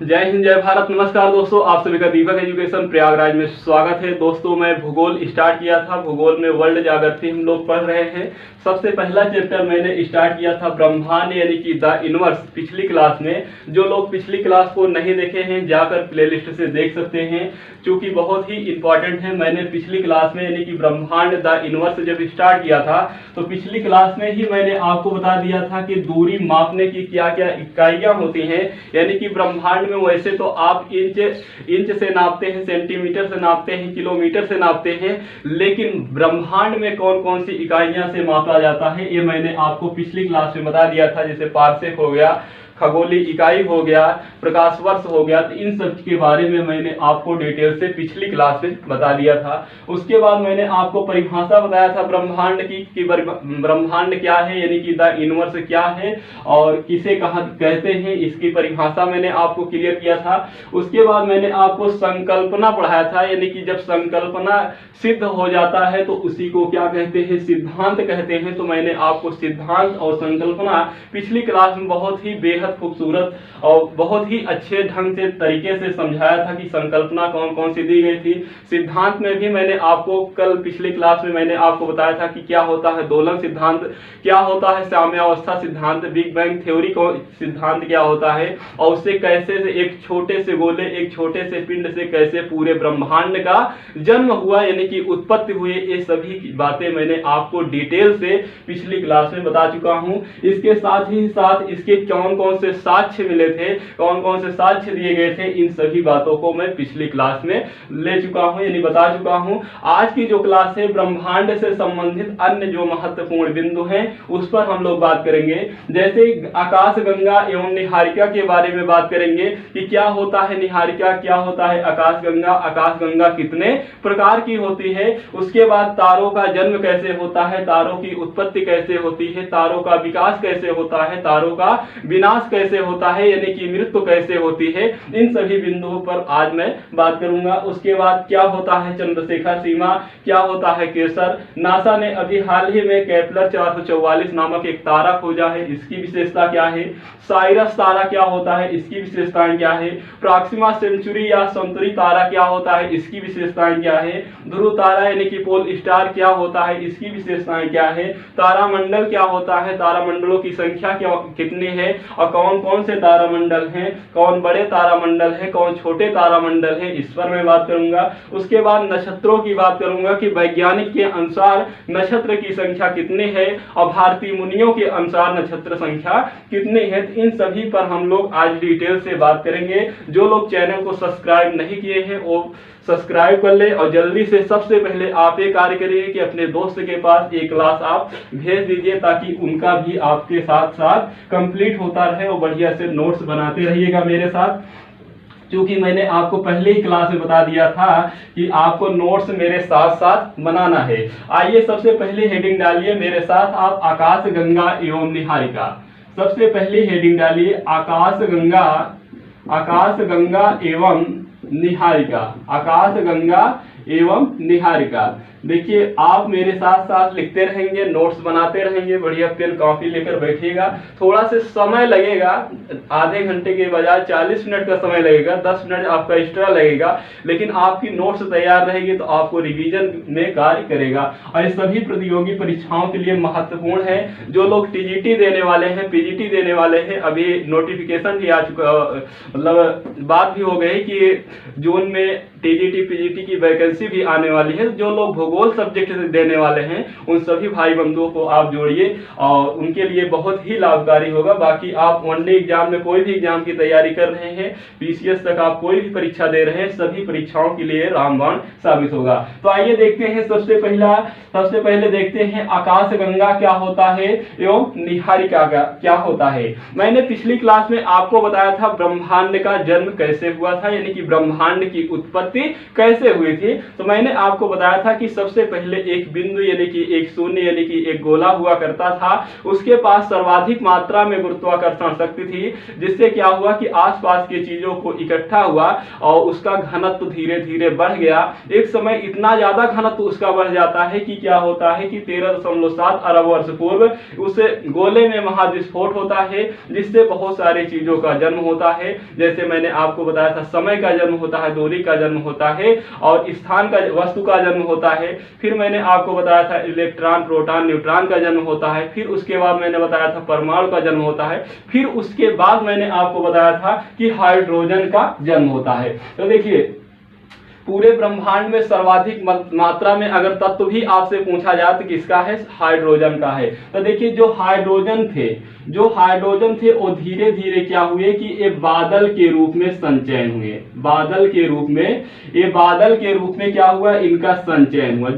जय हिंद जय भारत। नमस्कार दोस्तों, आप सभी का दीपक एजुकेशन प्रयागराज में स्वागत है। दोस्तों मैं भूगोल स्टार्ट किया था। भूगोल में वर्ल्ड ज्योग्राफी हम लोग पढ़ रहे हैं। सबसे पहला चैप्टर मैंने स्टार्ट किया था ब्रह्मांड यानी कि द यूनिवर्स पिछली क्लास में। जो लोग पिछली क्लास को नहीं देखे हैं जाकर प्लेलिस्ट से देख सकते हैं, क्योंकि बहुत ही इंपॉर्टेंट है। मैंने पिछली क्लास में यानी कि ब्रह्मांड द यूनिवर्स जब स्टार्ट किया था तो पिछली क्लास में ही मैंने आपको बता दिया था कि दूरी मापने की क्या क्या इकाइयां होती हैं। यानी कि ब्रह्मांड में वैसे तो आप इंच से नापते हैं, सेंटीमीटर से नापते हैं, किलोमीटर से नापते हैं, लेकिन ब्रह्मांड में कौन कौन सी इकाइयां से मापा जाता है ये मैंने आपको पिछली क्लास में बता दिया था। जैसे पारसेक हो गया, खगोलीय इकाई हो गया, प्रकाश वर्ष हो गया, तो इन सब के बारे में मैंने आपको डिटेल से पिछली क्लास में बता दिया था। उसके बाद मैंने आपको परिभाषा बताया था ब्रह्मांड की कि ब्रह्मांड क्या है यानी कि द यूनिवर्स क्या है और किसे कहा कहते हैं, इसकी परिभाषा मैंने आपको क्लियर किया था। उसके बाद मैंने आपको संकल्पना पढ़ाया था, यानी कि जब संकल्पना सिद्ध हो जाता है तो उसी को क्या कहते हैं, सिद्धांत कहते हैं। तो मैंने आपको सिद्धांत और संकल्पना पिछली क्लास में बहुत ही बेहद खूबसूरत और बहुत ही अच्छे ढंग से तरीके से समझाया था कि संकल्पना कौन कौन सी दी गई थी। सिद्धांत में भी मैंने आपको कल पिछली क्लास में मैंने आपको बताया था कि क्या होता है दोलन सिद्धांत, क्या होता है साम्यावस्था सिद्धांत, बिग बैंग थ्योरी को सिद्धांत क्या होता है, और उससे कैसे से एक छोटे से गोले, एक छोटे से पिंड से कैसे पूरे ब्रह्मांड का जन्म हुआ यानी कि उत्पत्ति हुई। ये सभी बातें मैंने आपको डिटेल से पिछली क्लास में बता चुका हूं। इसके साथ ही साथ इसके कौन कौन से साक्ष्य मिले थे, कौन कौन से साक्ष्य दिए गए थे, इन सभी बातों को मैं पिछली क्लास में ले चुका हूं यानी बता चुका हूं। आज की जो क्लास है ब्रह्मांड से संबंधित अन्य जो महत्वपूर्ण बिंदु हैं उस पर हम लोग बात करेंगे। जैसे आकाश गंगा एवं निहारिका के बारे में बात करेंगे कि क्या होता है निहारिका, क्या होता है आकाश गंगा कितने प्रकार की होती है। उसके बाद तारों का जन्म कैसे होता है, तारों की उत्पत्ति कैसे होती है, तारों का विकास कैसे होता है, तारों का विनाश कैसे होता है यानी कि मृत्यु कैसे होती है। इन सभी बिंदुओं पर आज मैं बात करूंगा। उसके बाद क्या होता है चंद्रशेखर सीमा, क्या होता है केसर। नासा ने अभी हाल ही में केपलर 444 नामक एक तारा खोजा है, इसकी विशेषता क्या है। साइरस तारा क्या होता है, इसकी विशेषताएं क्या है। प्रॉक्सिमा सेंचुरी या संतुरी तारा क्या होता है, इसकी विशेषताएं क्या है। ध्रुव तारा यानी कि पोल स्टार क्या होता है, इसकी विशेषताएं क्या है। तारामंडल क्या होता है, तारामंडलों की संख्या कितनी है और कौन कौन से तारामंडल हैं, कौन बड़े तारामंडल हैं, कौन छोटे तारामंडल हैं, इस पर मैं बात करूंगा। उसके बाद नक्षत्रों की बात करूंगा कि वैज्ञानिक के अनुसार नक्षत्र की संख्या कितनी है और भारतीय मुनियों के अनुसार नक्षत्र संख्या कितनी है। इन सभी पर हम लोग आज डिटेल से बात करेंगे। जो लोग चैनल को सब्सक्राइब नहीं किए हैं वो सब्सक्राइब कर ले और जल्दी से सबसे पहले आप ये कार्य करिए कि अपने दोस्त के पास एक क्लास आप भेज दीजिए ताकि उनका भी आपके साथ साथ कंप्लीट होता रहे और बढ़िया से नोट्स बनाते रहिएगा मेरे साथ। क्योंकि मैंने आपको पहले ही क्लास में बता दिया था कि आपको नोट्स मेरे साथ साथ बनाना है। आइए सबसे पहले हेडिंग डालिए मेरे साथ आप, आकाश गंगा एवं निहारिका। सबसे पहले हेडिंग डालिए आकाश गंगा एवं निहारिका, आकाश गंगा एवं निहारिका। देखिए आप मेरे साथ साथ लिखते रहेंगे, नोट्स बनाते रहेंगे, बढ़िया पेन कॉपी लेकर बैठिएगा। थोड़ा से समय लगेगा, आधे घंटे के बजाय 40 मिनट का समय लगेगा, 10 मिनट आपका एक्स्ट्रा लगेगा, लेकिन आपकी नोट्स तैयार रहेगी तो आपको रिवीजन में कार्य करेगा। और ये सभी प्रतियोगी परीक्षाओं के लिए महत्वपूर्ण है। जो लोग टीजीटी देने वाले हैं, पीजीटी देने वाले हैं, अभी नोटिफिकेशन भी आ चुका, मतलब बात भी हो गई कि जून में टीजीटी पीजीटी की वैकेंसी भी आने वाली है। जो लोग भूगोल सब्जेक्ट से देने वाले हैं उन सभी भाई बंधुओं को आप जोड़िए और उनके लिए बहुत ही लाभकारी होगा। बाकी आप वनडे एग्जाम में कोई भी एग्जाम की तैयारी कर रहे हैं, पीसीएस तक आप कोई भी परीक्षा दे रहे हैं, सभी परीक्षाओं के लिए रामबाण साबित होगा। तो आइए देखते हैं सबसे पहले देखते हैं आकाश गंगा क्या होता है एवं निहारिका क्या होता है। मैंने पिछली क्लास में आपको बताया था ब्रह्मांड का जन्म कैसे हुआ था, यानी कि ब्रह्मांड की उत्पत्ति उत्पत्ति कैसे हुई थी। तो मैंने आपको बताया था कि सबसे पहले एक बिंदु यानी कि एक शून्य यानी कि एक गोला हुआ करता था, उसके पास सर्वाधिक मात्रा में गुरुत्वाकर्षण शक्ति थी, जिससे क्या हुआ कि आसपास की चीजों को इकट्ठा हुआ और उसका घनत्व धीरे धीरे बढ़ गया। एक समय इतना ज्यादा घनत्व उसका बढ़ जाता है कि क्या होता है कि 13.7 अरब वर्ष पूर्व उस गोले में महाविस्फोट होता है, जिससे बहुत सारी चीजों का जन्म होता है। जैसे मैंने आपको बताया था, समय का जन्म होता है, दूरी का जन्म होता है और स्थान का, वस्तु का जन्म होता है। फिर मैंने आपको बताया था इलेक्ट्रॉन, प्रोटॉन, न्यूट्रॉन का जन्म होता है। फिर उसके बाद मैंने बताया था परमाणु का जन्म होता है। फिर उसके बाद मैंने आपको बताया था कि हाइड्रोजन का जन्म होता है। तो देखिए, पूरे ब्रह्मांड में सर्वाधिक मात्रा में अगर तत्व भी आपसे पूछा जाए तो किसका है? हाइड्रोजन का है। तो देखिए, जो हाइड्रोजन थे वो धीरे धीरे क्या हुए कि ये बादल के रूप में संचयन हुए। बादल के रूप में क्या हुआ? इनका संचयन हुआ।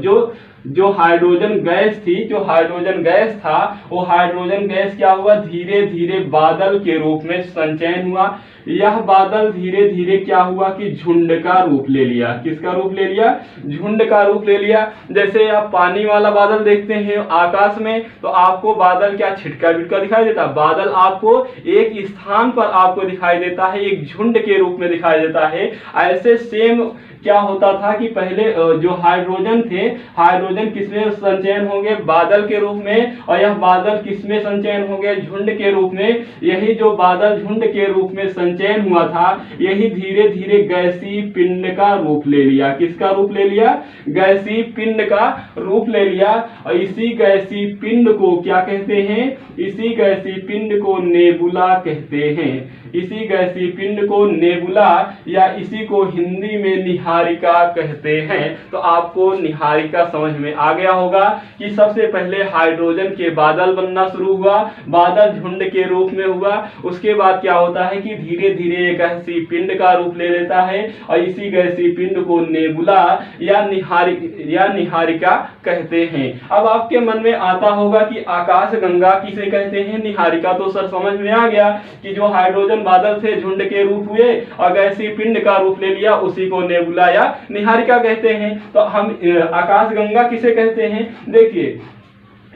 जो हाइड्रोजन गैस थी, जो हाइड्रोजन गैस था, वो हाइड्रोजन गैस क्या हुआ? धीरे धीरे बादल के रूप में संचयन हुआ। यह बादल धीरे धीरे क्या हुआ कि झुंड का रूप ले लिया। किसका रूप ले लिया? झुंड का रूप ले लिया। जैसे आप पानी वाला बादल देखते हैं आकाश में, तो आपको बादल क्या छिटका बिटका दिखाई देता? बादल आपको एक स्थान पर आपको दिखाई देता है, एक झुंड के रूप में दिखाई देता है। ऐसे सेम क्या होता था कि पहले जो हाइड्रोजन थे, हाइड्रोजन किसमें संचयन होंगे? बादल के रूप में। और यह बादल किसमें संचयन होंगे? झुंड के रूप में। यही जो बादल झुंड के रूप में संचयन हुआ था, यही धीरे धीरे गैसीय पिंड का रूप ले लिया। किसका रूप ले लिया? गैसीय पिंड का रूप ले लिया। और इसी गैसीय पिंड को क्या कहते हैं? इसी गैसीय पिंड को नेबुला कहते हैं। इसी गैसीय पिंड को नेबुला या इसी को हिंदी में निहारिका कहते हैं। तो आपको निहारिका समझ में आ गया होगा कि सबसे पहले हाइड्रोजन के बादल बनना शुरू हुआ, बादल झुंड के रूप में हुआ। उसके बाद क्या होता है कि धीरे धीरे गैसीय पिंड का रूप ले लेता है और इसी गैसीय पिंड को नेबुला या निहारिका कहते हैं। अब आपके मन में आता होगा कि आकाश गंगा किसे कहते हैं? निहारिका तो सर समझ में आ गया कि जो हाइड्रोजन बादल से झुंड के रूप हुए और गैसीय पिंड का रूप ले लिया, उसी को नेबुला या निहारिका कहते हैं। तो हम आकाश गंगा किसे कहते हैं? देखिए,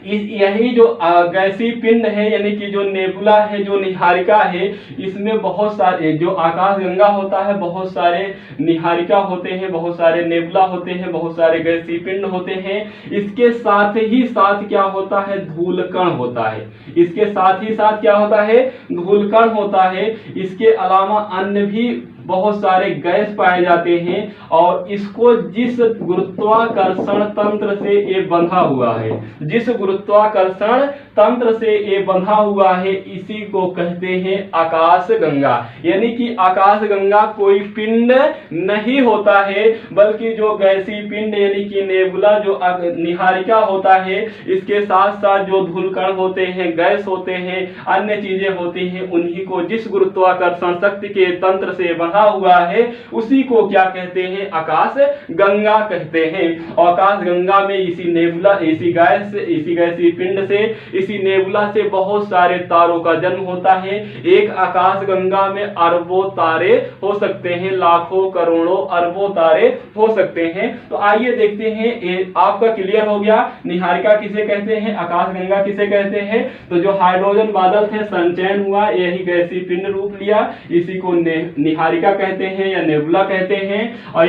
यही जो गैसीय पिंड है यानी कि जो नेबुला है, जो निहारिका है, इसमें बहुत सारे, जो आकाश गंगा होता है, बहुत सारे निहारिका होते हैं, बहुत सारे नेबुला होते हैं, बहुत सारे गैसीय पिंड होते हैं। इसके साथ ही साथ क्या होता है? धूलकण होता है। इसके साथ ही साथ क्या होता है? धूलकण होता है। इसके अलावा अन्य भी बहुत सारे गैस पाए जाते हैं और इसको जिस गुरुत्वाकर्षण तंत्र से ये बंधा हुआ है, जिस गुरुत्वाकर्षण तंत्र से ये बंधा हुआ है, इसी को कहते हैं आकाश गंगा। यानी कि आकाश गंगा कोई पिंड नहीं होता है, बल्कि जो गैसीय पिंड यानी कि नेबुला, जो निहारिका होता है, इसके साथ साथ जो धूलकण होते हैं, गैस होते हैं, अन्य चीजें होती हैं, उन्हीं को जिस गुरुत्वाकर्षण शक्ति के तंत्र से बंधा हुआ है, उसी को क्या कहते हैं? आकाश गंगा कहते हैं। आकाश गंगा में इसी नेबुला, इसी गैसीय पिंड से, इसी नेबुला से बहुत सारे तारों का जन्म होता है। एक आकाश गंगा में अरबों तारे हो सकते हैं, लाखों करोड़ों अरबों तारे हो सकते हैं। तो आइए देखते हैं, आपका क्लियर हो गया निहारिका किसे कहते हैं, आकाश गंगा किसे कहते हैं। तो जो हाइड्रोजन बादल थे, संचयन हुआ, यही गैसीय पिंड रूप लिया, इसी को निहारिका कहते हैं या नेबुला कहते हैं। और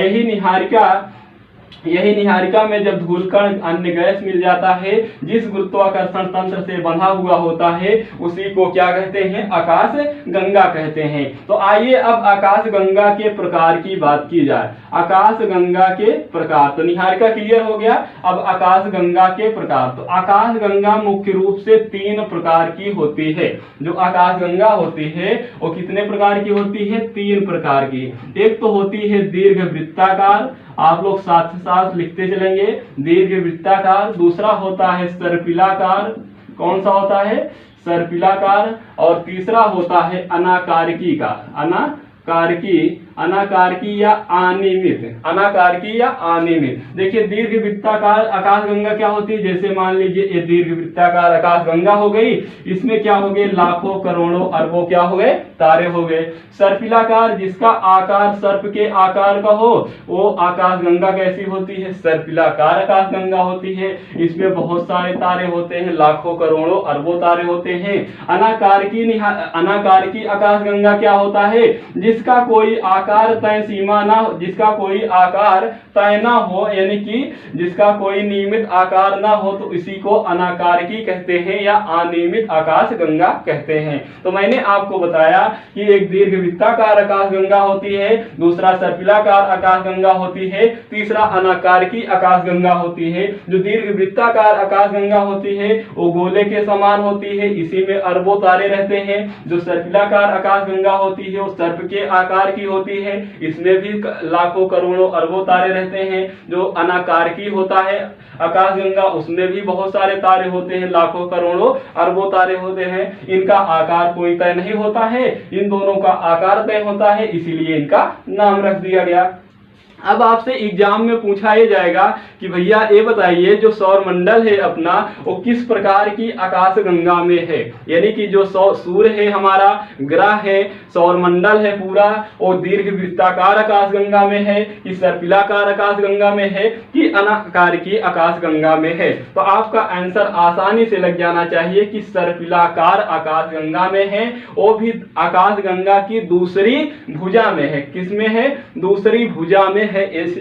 यही निहारिका में जब धूलकण, अन्य गैस मिल जाता है, जिस गुरुत्वाकर्षण तंत्र से बंधा हुआ होता है, उसी को क्या कहते हैं? आकाश गंगा कहते हैं। तो आइए अब आकाश गंगा के प्रकार की बात की जाए। आकाश गंगा के प्रकार, तो निहारिका क्लियर हो गया। अब आकाश गंगा के प्रकार, तो आकाश गंगा मुख्य रूप से 3 प्रकार की होती है। जो आकाश गंगा होती है वो कितने प्रकार की होती है? 3 प्रकार की। एक तो होती है दीर्घ वृत्ताकार, आप लोग साथ साथ लिखते चलेंगे, दीर्घ वृत्ताकार। दूसरा होता है सर्पिलाकार। कौन सा होता है? सर्पिलाकार। और तीसरा होता है अनाकारिकी का, अनाकारिकी। अनाकारकी या अनियमित, अनाकारकी या अनियमित। देखिए दीर्घवृत्ताकार आकाशगंगा क्या होती है, जैसे मान लीजिए ये दीर्घवृत्ताकार आकाशगंगा हो गई, इसमें क्या हो गए, लाखों करोड़ों अरबों क्या हो गए, तारे हो गए। सर्पिलाकार, जिसका आकार सर्प के आकार का हो, वो आकाशगंगा कैसी होती है, सर्पिलाकार आकाशगंगा होती है। इसमें बहुत सारे तारे होते हैं, लाखों करोड़ों अरबों तारे होते हैं। अनाकारकी आकाशगंगा क्या होता है, जिसका कोई आकार तय सीमा ना हो, जिसका कोई आकार तय ना हो, यानी कि जिसका कोई नियमित आकार ना हो, तो इसी को अनाकारकी कहते हैं या अनियमित आकाशगंगा कहते हैं। तो मैंने आपको बताया कि एक दीर्घवृत्ताकार आकाशगंगा होती है, दूसरा सर्पिलाकार आकाशगंगा होती है, तीसरा अनाकारकी आकाशगंगा होती है। जो दीर्घवृत्ताकार आकाशगंगा होती है वो गोले के समान होती है, इसी में अरबों तारे रहते हैं। जो सर्पिलाकार आकाशगंगा होती है वो सर्प के आकार की होती है, इसमें भी लाखों करोड़ों अरबों तारे रहते हैं। जो अनाकारकी होता है आकाशगंगा, उसमें भी बहुत सारे तारे होते हैं, लाखों करोड़ों अरबों तारे होते हैं। इनका आकार कोई तय नहीं होता है, इन दोनों का आकार तय होता है, इसीलिए इनका नाम रख दिया गया। अब आपसे एग्जाम में पूछा ये जाएगा कि भैया ये बताइए जो सौर मंडल है अपना, वो किस प्रकार की आकाशगंगा में है, यानी कि जो सूर्य है हमारा, ग्रह है, सौर मंडल है पूरा, वो दीर्घवृत्ताकार आकाशगंगा में है कि सर्पिलाकार आकाशगंगा में है कि अनाकारकी आकाशगंगा में है। तो आपका आंसर आसानी से लग जाना चाहिए कि सर्पिलाकार आकाशगंगा में है, वो भी आकाशगंगा की दूसरी भुजा में है। किसमें है, दूसरी भुजा में है,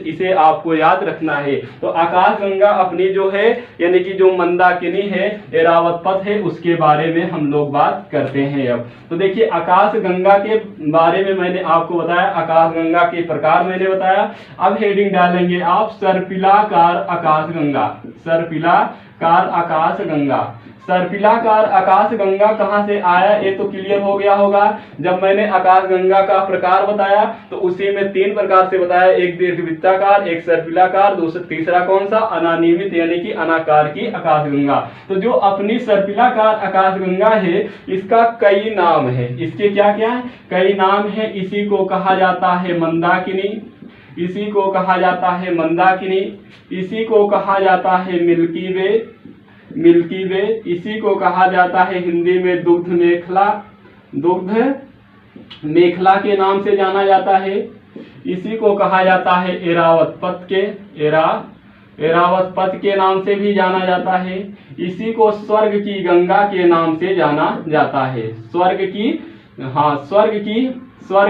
इसे आपको याद रखना है। तो आकाशगंगा अपनी जो है, यानी कि जो मंदाकिनी है, एरावत पथ है, उसके बारे में हम लोग बात करते हैं। अब तो देखिए आकाशगंगा के बारे में मैंने आपको बताया, आकाशगंगा के प्रकार मैंने बताया। अब हेडिंग डालेंगे आप सर्पिलाकार आकाशगंगा, सर्पिलाकार आकाशगंगा। सर्पिलाकार आकाशगंगा कहां से आया, ये तो क्लियर हो गया होगा। जब मैंने आकाशगंगा का प्रकार बताया तो उसी में 3 प्रकार से बताया, एक दीर्घवृत्ताकार, एक सर्पिलाकार, दूसरा तीसरा कौन सा, अनानियमित यानी कि अनाकारकी आकाशगंगा। तो जो अपनी सर्पिलाकार आकाशगंगा है, इसका कई नाम है, इसके क्या क्या है, कई नाम है। इसी को कहा जाता है मंदाकिनी, इसी को कहा जाता है मंदाकिनी, इसी को कहा जाता है मिल्की वे, मिल्की वे, इसी को कहा जाता है हिंदी में दुग्ध मेखला, दुग्ध मेखला के नाम से जाना जाता है। इसी को कहा जाता है एरावत पथ के, एरावत पथ के नाम से भी जाना जाता है। इसी को स्वर्ग की गंगा के नाम से जाना जाता है, स्वर्ग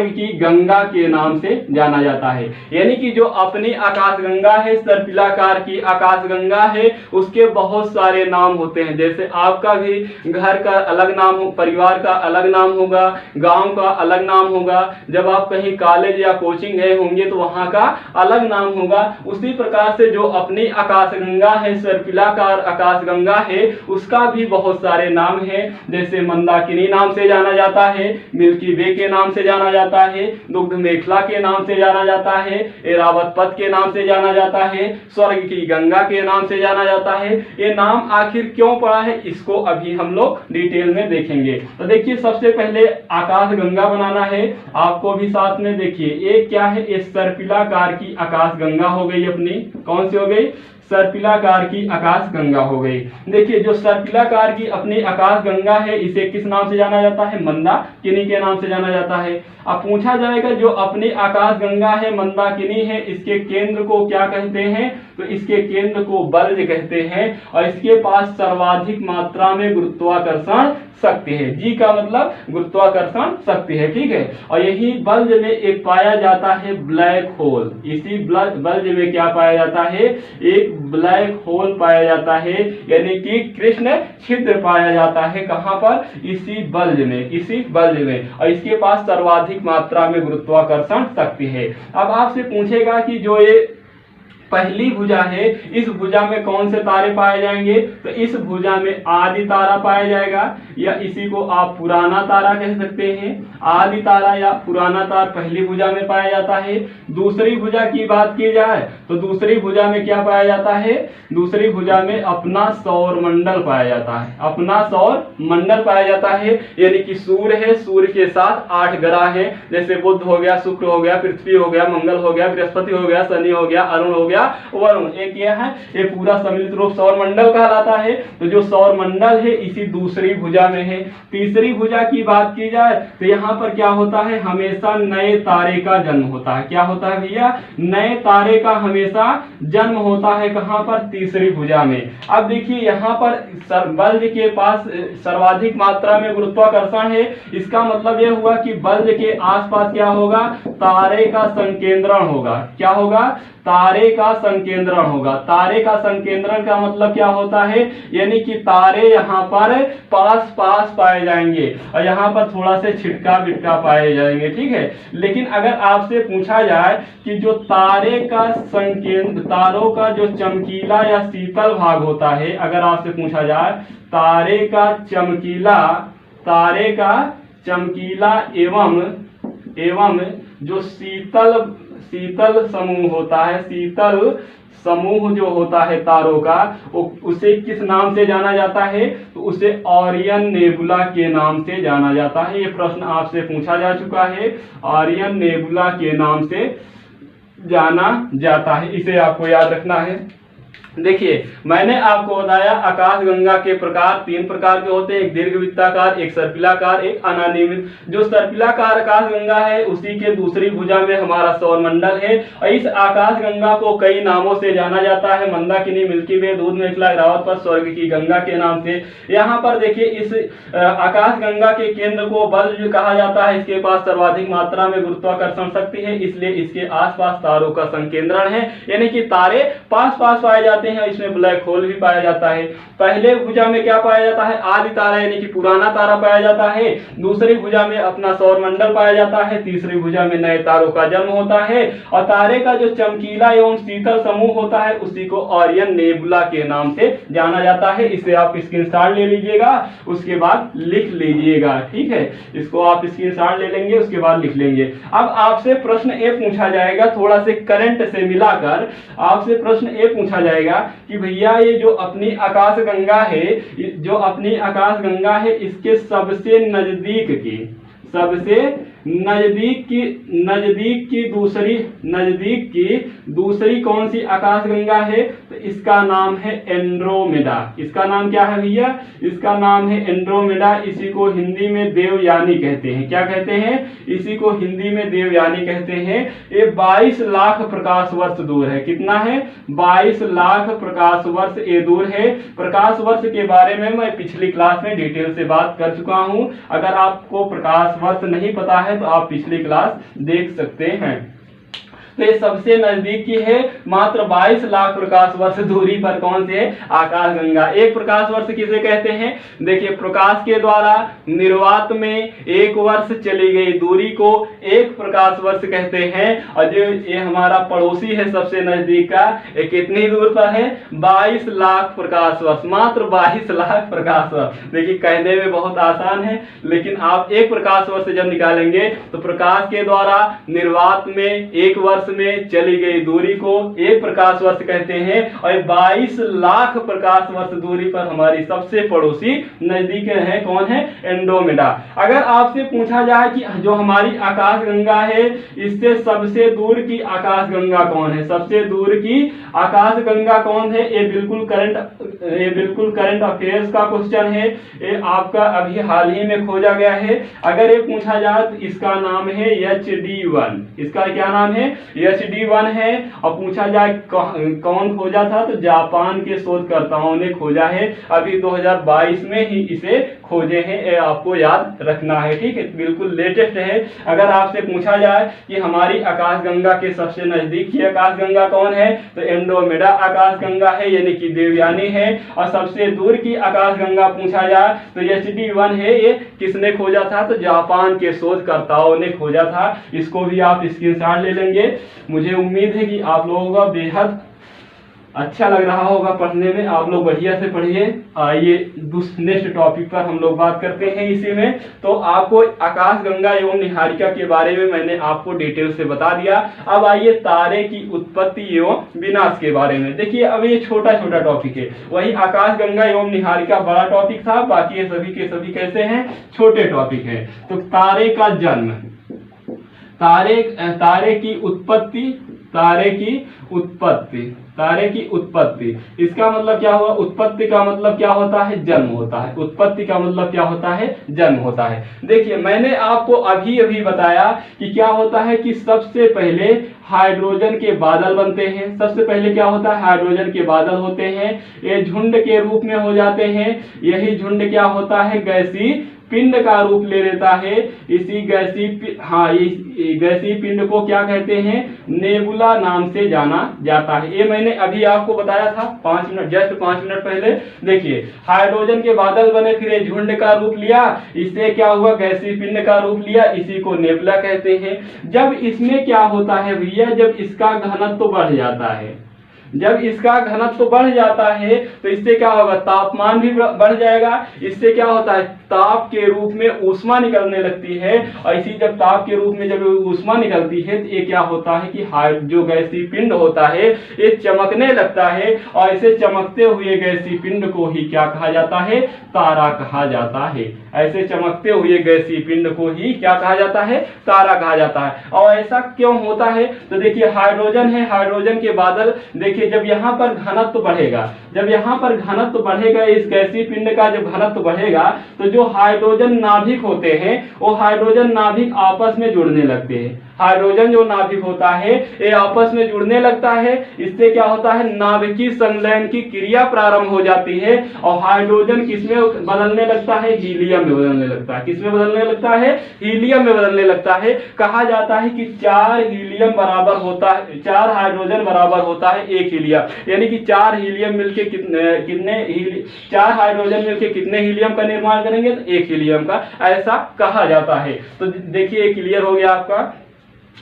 की गंगा के नाम से जाना जाता है। यानी कि जो अपनी आकाशगंगा है, सर्पिलाकार की आकाशगंगा है, उसके बहुत सारे नाम होते हैं। जैसे आपका भी घर का अलग नाम हो, परिवार का अलग नाम होगा, गांव का अलग नाम होगा, जब आप कहीं कॉलेज या कोचिंग गए होंगे तो वहां का अलग नाम होगा। उसी प्रकार से जो अपनी आकाशगंगा है, सर्पिलाकार आकाशगंगा है, उसका भी बहुत सारे नाम है। जैसे मंदाकिनी नाम से जाना जाता है, मिल्की वे के नाम से जाना जाता है, दुग्ध मेखला के नाम से जाना जाता है, एरावत पथ के नाम से जाना जाता है, स्वर्ग की गंगा के नाम से जाना जाता है। ये नाम आखिर क्यों पड़ा है, इसको अभी हम लोग डिटेल में देखेंगे। तो देखिए सबसे पहले आकाशगंगा बनाना है आपको भी साथ में। देखिए ये क्या है, ये सर्पिलाकार की आकाशगंगा हो गई अपनी, कौन सी हो गई, सर्पिलाकार की आकाशगंगा हो गई। देखिए जो सर्पिलाकार की अपनी आकाशगंगा है, इसे किस नाम से जाना जाता है, मंदाकिनी के नाम से जाना जाता है। अब पूछा जाएगा जो अपनी आकाशगंगा है, मंदाकिनी है, इसके केंद्र को क्या कहते हैं, तो इसके केंद्र को बल्ज कहते हैं, और इसके पास सर्वाधिक मात्रा में गुरुत्वाकर्षण शक्ति है। जी का मतलब गुरुत्वाकर्षण शक्ति है, ठीक है। और यही बल्ज में एक पाया जाता है ब्लैक होल, इसी बल्ज में क्या पाया जाता है, एक ब्लैक होल पाया जाता है, यानी कि कृष्ण छिद्र पाया जाता है। कहां पर, इसी बल्ज में, इसी बल्ज में, और इसके पास सर्वाधिक मात्रा में गुरुत्वाकर्षण शक्ति है। अब आपसे पूछेगा कि जो ये पहली भुजा है, इस भुजा में कौन से तारे पाए जाएंगे, तो इस भुजा में आदि तारा पाया जाएगा, या इसी को आप पुराना तारा कह सकते हैं। आदि तारा या पुराना तारा पहली भुजा में पाया जाता है। दूसरी भुजा की बात की जाए तो दूसरी भुजा में क्या पाया जाता है, दूसरी भुजा में अपना सौर मंडल पाया जाता है, अपना सौर मंडल पाया जाता है। यानी कि सूर्य है, सूर्य के साथ 8 ग्रह हैं, जैसे बुध हो गया, शुक्र हो गया, पृथ्वी हो गया, मंगल हो गया, बृहस्पति हो गया, शनि हो गया, अरुण हो गया, वरुण। एक यह है, ये पूरा सम्मिलित रूप सौर मंडल कहलाता है। तो जो सौर मंडल है इसी दूसरी भुजा में है। तीसरी भुजा की बात की जाए तो यहाँ पर क्या होता है, हमेशा नए तारे का जन्म होता है। क्या होता है भैया, नए तारे का हमेशा जन्म होता है। कहां पर, तीसरी भुजा में। अब देखिए यहाँ पर बल्ब के पास सर्वाधिक मात्रा में गुरुत्वाकर्षण है। इसका मतलब यह हुआ कि बल्ब के आसपास क्या होगा, तारे का संकेंद्रण होगा। क्या होगा, तारे का संकेंद्रण होगा। तारे का संकेंद्रण का मतलब क्या होता है, यानी कि तारे यहाँ पर पास पास पाए जाएंगे और यहाँ पर थोड़ा से छिटका बिटका पाए जाएंगे। ठीक है, लेकिन अगर आपसे पूछा जाए कि जो तारे का संकेंद्र, तारों का जो चमकीला या शीतल भाग होता है, अगर आपसे पूछा जाए तारे का चमकीला एवं जो शीतल समूह होता है, शीतल समूह जो होता है तारों का, उसे किस नाम से जाना जाता है, तो उसे ओरियन नेबुला के नाम से जाना जाता है। ये प्रश्न आपसे पूछा जा चुका है, ओरियन नेबुला के नाम से जाना जाता है। इसे आपको याद रखना है। देखिए मैंने आपको बताया आकाशगंगा के प्रकार 3 प्रकार के होते हैं, एक दीर्घवृत्ताकार, एक सर्पिलाकार, एक अनानियमित। जो सर्पिलाकार आकाशगंगा है उसी के दूसरी भुजा में हमारा सौरमंडल है और इस आकाशगंगा को कई नामों से जाना जाता है, मंदाकिनी, मिल्की वे, दूध मेखला, इरावत, स्वर्ग की गंगा के नाम से। यहाँ पर देखिए इस आकाशगंगा के केंद्र को बल्ब कहा जाता है। इसके पास सर्वाधिक मात्रा में गुरुत्वाकर्षण शक्ति है, इसलिए इसके आसपास तारों का संकेंद्रण है, यानी कि तारे पास पास पाए जाते हैं। इसमें ब्लैक होल भी पाया जाता है। पहले भुजा में क्या पाया जाता है, आदि तारा यानी कि पुराना तारा पाया जाता है। दूसरी भुजा में अपना सौर मंडल पाया जाता है। तीसरी भुजा में नए तारों का जन्म होता है और तारे का जो चमकीला एवं शीतल समूह होता है उसी को ओरियन नेबुला के नाम से जाना जाता है। इसे आप स्क्रीनशॉट ले लीजिएगा, उसके बाद लिख लीजिएगा। ठीक है, इसको आप स्क्रीनशॉट ले लेंगे, उसके बाद लिख लेंगे। अब आपसे प्रश्न ये पूछा जाएगा, थोड़ा से करंट से मिलाकर आपसे प्रश्न ये पूछा जाएगा कि भैया ये जो अपनी आकाशगंगा है, इसके सबसे नजदीक की दूसरी कौन सी आकाशगंगा है, तो इसका नाम है एंड्रोमेडा। इसका नाम क्या है भैया, इसका नाम है एंड्रोमेडा। इसी को हिंदी में देवयानी कहते हैं। क्या कहते हैं, इसी को हिंदी में देवयानी कहते हैं। ये 22 लाख प्रकाश वर्ष दूर है। कितना है, 22 लाख प्रकाश वर्ष ये दूर है। प्रकाश वर्ष के बारे में मैं पिछली क्लास में डिटेल से बात कर चुका हूं। अगर आपको प्रकाश वर्ष नहीं पता है तो आप पिछली क्लास देख सकते हैं। तो ये सबसे नजदीक की है, मात्र 22 लाख प्रकाश वर्ष दूरी पर कौन से है, आकाशगंगा। एक प्रकाश वर्ष किसे कहते हैं, देखिए प्रकाश के द्वारा निर्वात में 1 वर्ष चली गई दूरी को 1 प्रकाश वर्ष कहते हैं। और जो ये हमारा पड़ोसी है सबसे नजदीक का, ये कितनी दूर पर है, 22 लाख प्रकाश वर्ष, मात्र 22 लाख प्रकाश वर्ष। देखिए कहने में बहुत आसान है, लेकिन आप 1 प्रकाश वर्ष जब निकालेंगे तो प्रकाश के द्वारा निर्वात में 1 वर्ष में चली गई दूरी को 1 प्रकाश वर्ष कहते हैं। और 22 लाख प्रकाश वर्ष दूरी पर हमारी सबसे पड़ोसी नजदीक है, कौन है, एंड्रोमेडा। अगर आपसे पूछा जाए कि जो हमारी आकाशगंगा है इससे सबसे दूर की आकाशगंगा कौन है, सबसे दूर की आकाशगंगा कौन है, ये बिल्कुल करंट अफेयर्स का क्वेश्चन है। ये आपका अभी हाल ही में खोजा गया है। अगर ये पूछा जाए तो इसका नाम है HD1। इसका क्या नाम है, HD1 है। और पूछा जाए कौन खोजा था, तो जापान के शोधकर्ताओं ने खोजा है। अभी 2022 में ही इसे खोजे हैं, ये आपको याद रखना है। ठीक है, बिल्कुल लेटेस्ट है। अगर आपसे पूछा जाए कि हमारी आकाशगंगा के सबसे नजदीक की आकाशगंगा कौन है, तो एंड्रोमेडा आकाशगंगा है, यानी कि देवयानी है। और सबसे दूर की आकाशगंगा पूछा जाए तो HD1 है। ये किसने खोजा था, तो जापान के शोधकर्ताओं ने खोजा था। इसको भी आप स्क्रीनशॉट ले लेंगे। मुझे उम्मीद है कि आप लोगों का बेहद अच्छा लग रहा होगा पढ़ने में, आप लोग बढ़िया से पढ़िए। आइए नेक्स्ट टॉपिक पर हम लोग बात करते हैं। इसी में तो आपको आकाश गंगा एवं निहारिका के बारे में मैंने आपको डिटेल से बता दिया। अब आइए तारे की उत्पत्ति एवं विनाश के बारे में। देखिए अब ये छोटा छोटा टॉपिक है, वही आकाश गंगा एवं निहारिका बड़ा टॉपिक था, बाकी ये सभी के सभी कैसे हैं, छोटे टॉपिक है। तो तारे का जन्म, तारे की उत्पत्ति, तारे की उत्पत्ति, इसका मतलब क्या हुआ, उत्पत्ति का मतलब क्या होता है, जन्म होता है। उत्पत्ति का मतलब क्या होता है, जन्म होता है। देखिए मैंने आपको अभी अभी बताया कि क्या होता है कि सबसे पहले हाइड्रोजन के बादल बनते हैं। सबसे पहले क्या होता है, हाइड्रोजन के बादल होते हैं, ये झुंड के रूप में हो जाते हैं। यही झुंड क्या होता है, गैसीय पिंड का रूप ले लेता है। इसी गैसीय पिंड को क्या कहते हैं, नेबुला नाम से जाना जाता है। ये मैंने अभी आपको बताया था 5 मिनट, जस्ट 5 मिनट पहले। देखिए हाइड्रोजन के बादल बने, फिर ये झुंड का रूप लिया, इससे क्या हुआ, गैसीय पिंड का रूप लिया, इसी को नेबुला कहते हैं। जब इसमें क्या होता है भैया, जब इसका घनत्व बढ़ जाता है, जब इसका घनत्व बढ़ जाता है तो इससे क्या होगा, तापमान भी बढ़ जाएगा। इससे क्या होता है, ताप के रूप में ऊष्मा निकलने लगती है। और इसी जब ताप के रूप में जब ऊष्मा निकलती है तो ये क्या होता है कि जो गैसीय पिंड होता है ये चमकने लगता है। और इसे चमकते हुए गैसीय पिंड को ही क्या कहा जाता है, तारा कहा जाता है। ऐसे चमकते हुए गैसीय पिंड को ही क्या कहा जाता है, तारा कहा जाता है। और ऐसा क्यों होता है, तो देखिए हाइड्रोजन है, हाइड्रोजन के बादल, देखिए जब यहाँ पर घनत्व बढ़ेगा, जब यहाँ पर घनत्व बढ़ेगा, इस गैसीय पिंड का जब घनत्व बढ़ेगा तो जो हाइड्रोजन नाभिक होते हैं वो हाइड्रोजन नाभिक आपस में जुड़ने लगते हैं। हाइड्रोजन जो नाभिक होता है ये आपस में जुड़ने लगता है। इससे क्या होता है, नाभिकीय संलयन की क्रिया प्रारंभ हो जाती है और हाइड्रोजन किसमें बदलने लगता है, हीलियम में बदलने लगता है। किसमें बदलने लगता है, हीलियम में बदलने लगता है। कहा जाता है कि 4 हीलियम बराबर होता है, 4 हाइड्रोजन बराबर होता है 1 हीलियम। यानी कि 4 हीलियम मिलके कितने 4 हाइड्रोजन मिलके कितने हीलियम का निर्माण करेंगे, तो 1 हीलियम का, ऐसा कहा जाता है। तो देखिए क्लियर हो गया आपका।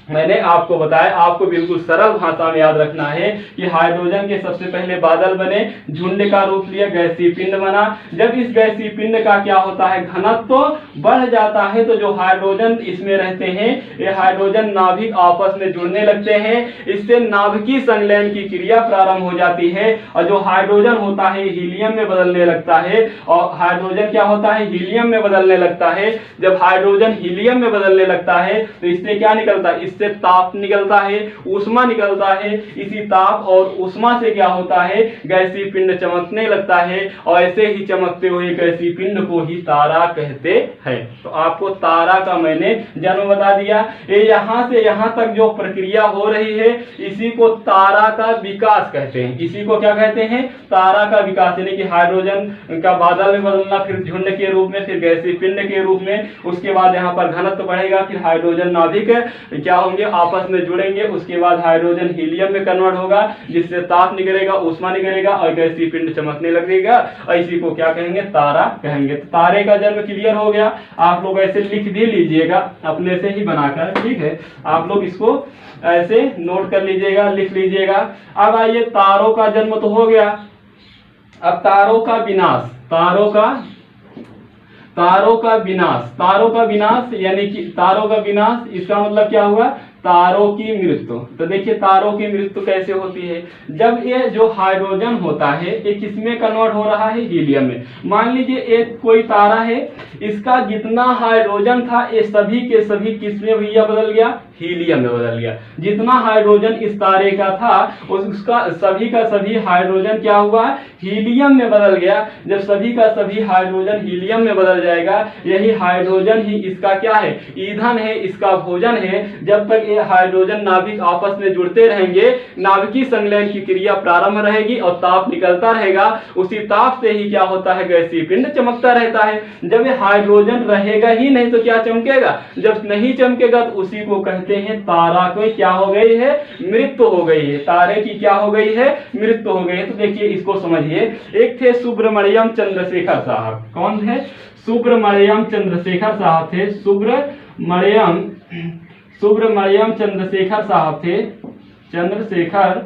मैंने आपको बताया, आपको बिल्कुल सरल भाषा में याद रखना है कि हाइड्रोजन के सबसे पहले बादल बने, झुंड का रूप लिया, गैसीय पिंड बना। जब इस गैसीय पिंड का क्या होता है, घनत्व बढ़ जाता है तो जो हाइड्रोजन इसमें रहते हैं ये हाइड्रोजन नाभिक आपस में जुड़ने लगते हैं। इससे नाभिकीय संलयन की क्रिया प्रारंभ हो जाती है और जो हाइड्रोजन होता है हीलियम में बदलने लगता है। और हाइड्रोजन क्या होता है, हीलियम में बदलने लगता है। जब हाइड्रोजन हीलियम में बदलने लगता है तो इससे क्या निकलता है, इससे ताप निकलता है, ऊष्मा निकलता है। इसी ताप और ऊष्मा से क्या होता है, गैसीय पिंड चमकने लगता है और ऐसे ही चमकते हुए गैसीय पिंड को ही तारा कहते हैं। तो आपको तारा का मैंने जन्म बता दिया। ये यहाँ से यहाँ तक जो प्रक्रिया हो रही है इसी को तारा का विकास कहते हैं। इसी को क्या कहते हैं, तारा का विकास। यानी कि हाइड्रोजन का बादल में बदलना, फिर झुंड के रूप में, फिर गैसीय पिंड के रूप में, उसके बाद यहाँ पर घनत्व बढ़ेगा, फिर हाइड्रोजन नाभिक क्या होंगे, आपस में जुड़ेंगे, उसके बाद हाइड्रोजन हीलियम में कन्वर्ट होगा जिससे ताप निकलेगा, ऊष्मा निकलेगा और गैसीय पिंड चमकने लगेगा। और इसी को क्या कहेंगे, तारा कहेंगे। तो तारे का जन्म क्लियर हो गया। आप लोग ऐसे लिख भी लीजिएगा अपने से ही बनाकर, ठीक है। आप लोग इसको ऐसे नोट कर लीजिएगा, लिख लीजिएगा। अब आइए तारों का जन्म तो हो गया, अब तारों का विनाश, तारों का विनाश यानी कि तारों का विनाश, इसका मतलब क्या हुआ, तारों की मृत्यु। तो देखिए तारों की मृत्यु कैसे होती है, जब ये जो हाइड्रोजन होता है ये किसमें कन्वर्ट हो रहा है, हीलियम में। मान लीजिए एक कोई तारा है, इसका जितना हाइड्रोजन था ये सभी के सभी किसमें भैया बदल गया, हीलियम में बदल गया। जितना हाइड्रोजन इस तारे का था उसका सभी का सभी हाइड्रोजन क्या हुआ, हीलियम में बदल गया। जब सभी का सभी हाइड्रोजन हीलियम में बदल जाएगा, यही हाइड्रोजन ही इसका क्या है, ईंधन है, इसका भोजन है। जब तक ये हाइड्रोजन नाभिक आपस में जुड़ते रहेंगे, नाभिकीय संलयन की क्रिया प्रारंभ रहेगी और ताप निकलता रहेगा। उसी ताप से ही क्या होता है, गैसीय पिंड चमकता रहता है। जब ये हाइड्रोजन रहेगा ही नहीं तो क्या चमकेगा, जब नहीं चमकेगा तो उसी को कहते हैं तारा को क्या हो गई है, मृत्यु हो गई है। तारे की क्या हो गई है, मृत्यु हो गई है। तो देखिए इसको समझिए। एक थे सुब्रमण्यम चंद्रशेखर साहब, कौन थे, सुब्रमण्यम चंद्रशेखर साहब थे। सुब्रमण्यम चंद्रशेखर साहब थे, चंद्रशेखर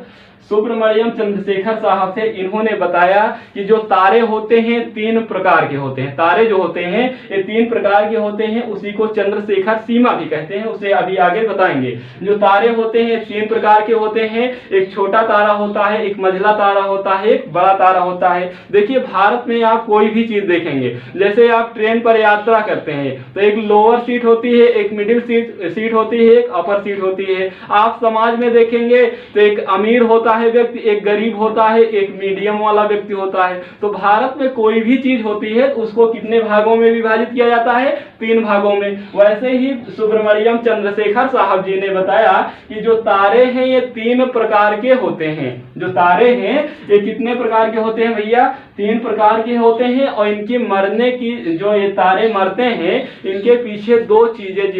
सुब्रमण्यम चंद्रशेखर साहब थे। इन्होंने बताया कि जो तारे होते हैं 3 प्रकार के होते हैं। तारे जो होते हैं ये 3 प्रकार के होते हैं, उसी को चंद्रशेखर सीमा भी कहते हैं, उसे अभी आगे बताएंगे। जो तारे होते हैं 3 प्रकार के होते हैं, एक छोटा तारा होता है, एक मझला तारा होता है, एक बड़ा तारा होता है। देखिए भारत में आप कोई भी चीज देखेंगे, जैसे आप ट्रेन पर यात्रा करते हैं तो एक लोअर सीट होती है, एक मिडिल सीट होती है, एक अपर सीट होती है। आप समाज में देखेंगे तो एक अमीर होता है व्यक्ति, एक गरीब होता है, एक मीडियम वाला व्यक्ति होता है। तो भारत में कोई भी चीज होती है उसको कितने भागों में विभाजित किया जाता है? 3 भागों में। वैसे ही सुब्रमण्यम चंद्रशेखर साहब जी ने बताया कि जो तारे हैं ये 3 प्रकार के होते हैं। जो तारे हैं ये कितने प्रकार के होते हैं भैया? 3 प्रकार के होते हैं। और इनके मरने की, जो ये तारे मरते हैं इनके पीछे 2 चीजें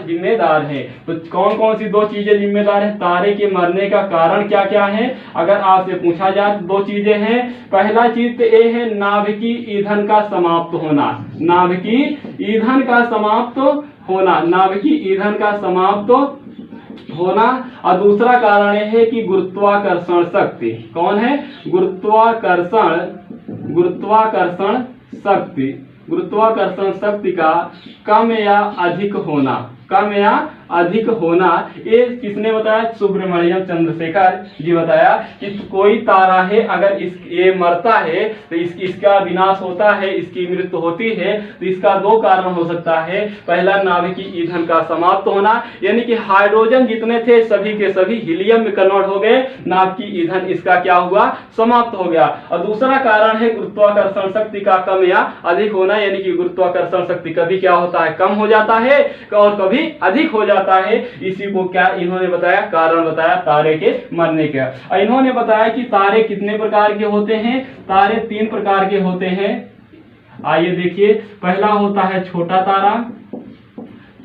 जिम्मेदार हैं। तो कौन कौन सी 2 चीजें जिम्मेदार हैं? तारे के मरने का कारण क्या क्या है अगर आपसे पूछा जाए तो 2 चीजें हैं। पहला चीज तो ये है नाभिकीय ईंधन का समाप्त होना, नाभिकीय ईंधन का समाप्त होना, नाभिकीय ईंधन का समाप्त होना। और दूसरा कारण है कि गुरुत्वाकर्षण शक्ति। कौन है? गुरुत्वाकर्षण शक्ति, गुरुत्वाकर्षण शक्ति का कम या अधिक होना, कम या अधिक होना। ये किसने बताया? सुब्रमण्यम चंद्रशेखर जी बताया कि कोई तारा है अगर ये मरता है तो इसका विनाश होता है, इसकी मृत्यु होती है, तो इसका 2 कारण हो सकता है। पहला नाभिकीय ईंधन का समाप्त होना, यानी कि हाइड्रोजन जितने थे सभी के सभी हीलियम में कन्वर्ट हो गए, नाभिकीय ईंधन इसका क्या हुआ? समाप्त हो गया। और दूसरा कारण है गुरुत्वाकर्षण शक्ति का कम या अधिक होना, यानी कि गुरुत्वाकर्षण शक्ति कभी क्या होता है? कम हो जाता है और कभी अधिक हो जाता है। इसी को क्या इन्होंने बताया? कारण बताया तारे के मरने का। और इन्होंने बताया कि तारे कितने प्रकार के होते हैं? तारे 3 प्रकार के होते हैं। आइए देखिए, पहला होता है छोटा तारा,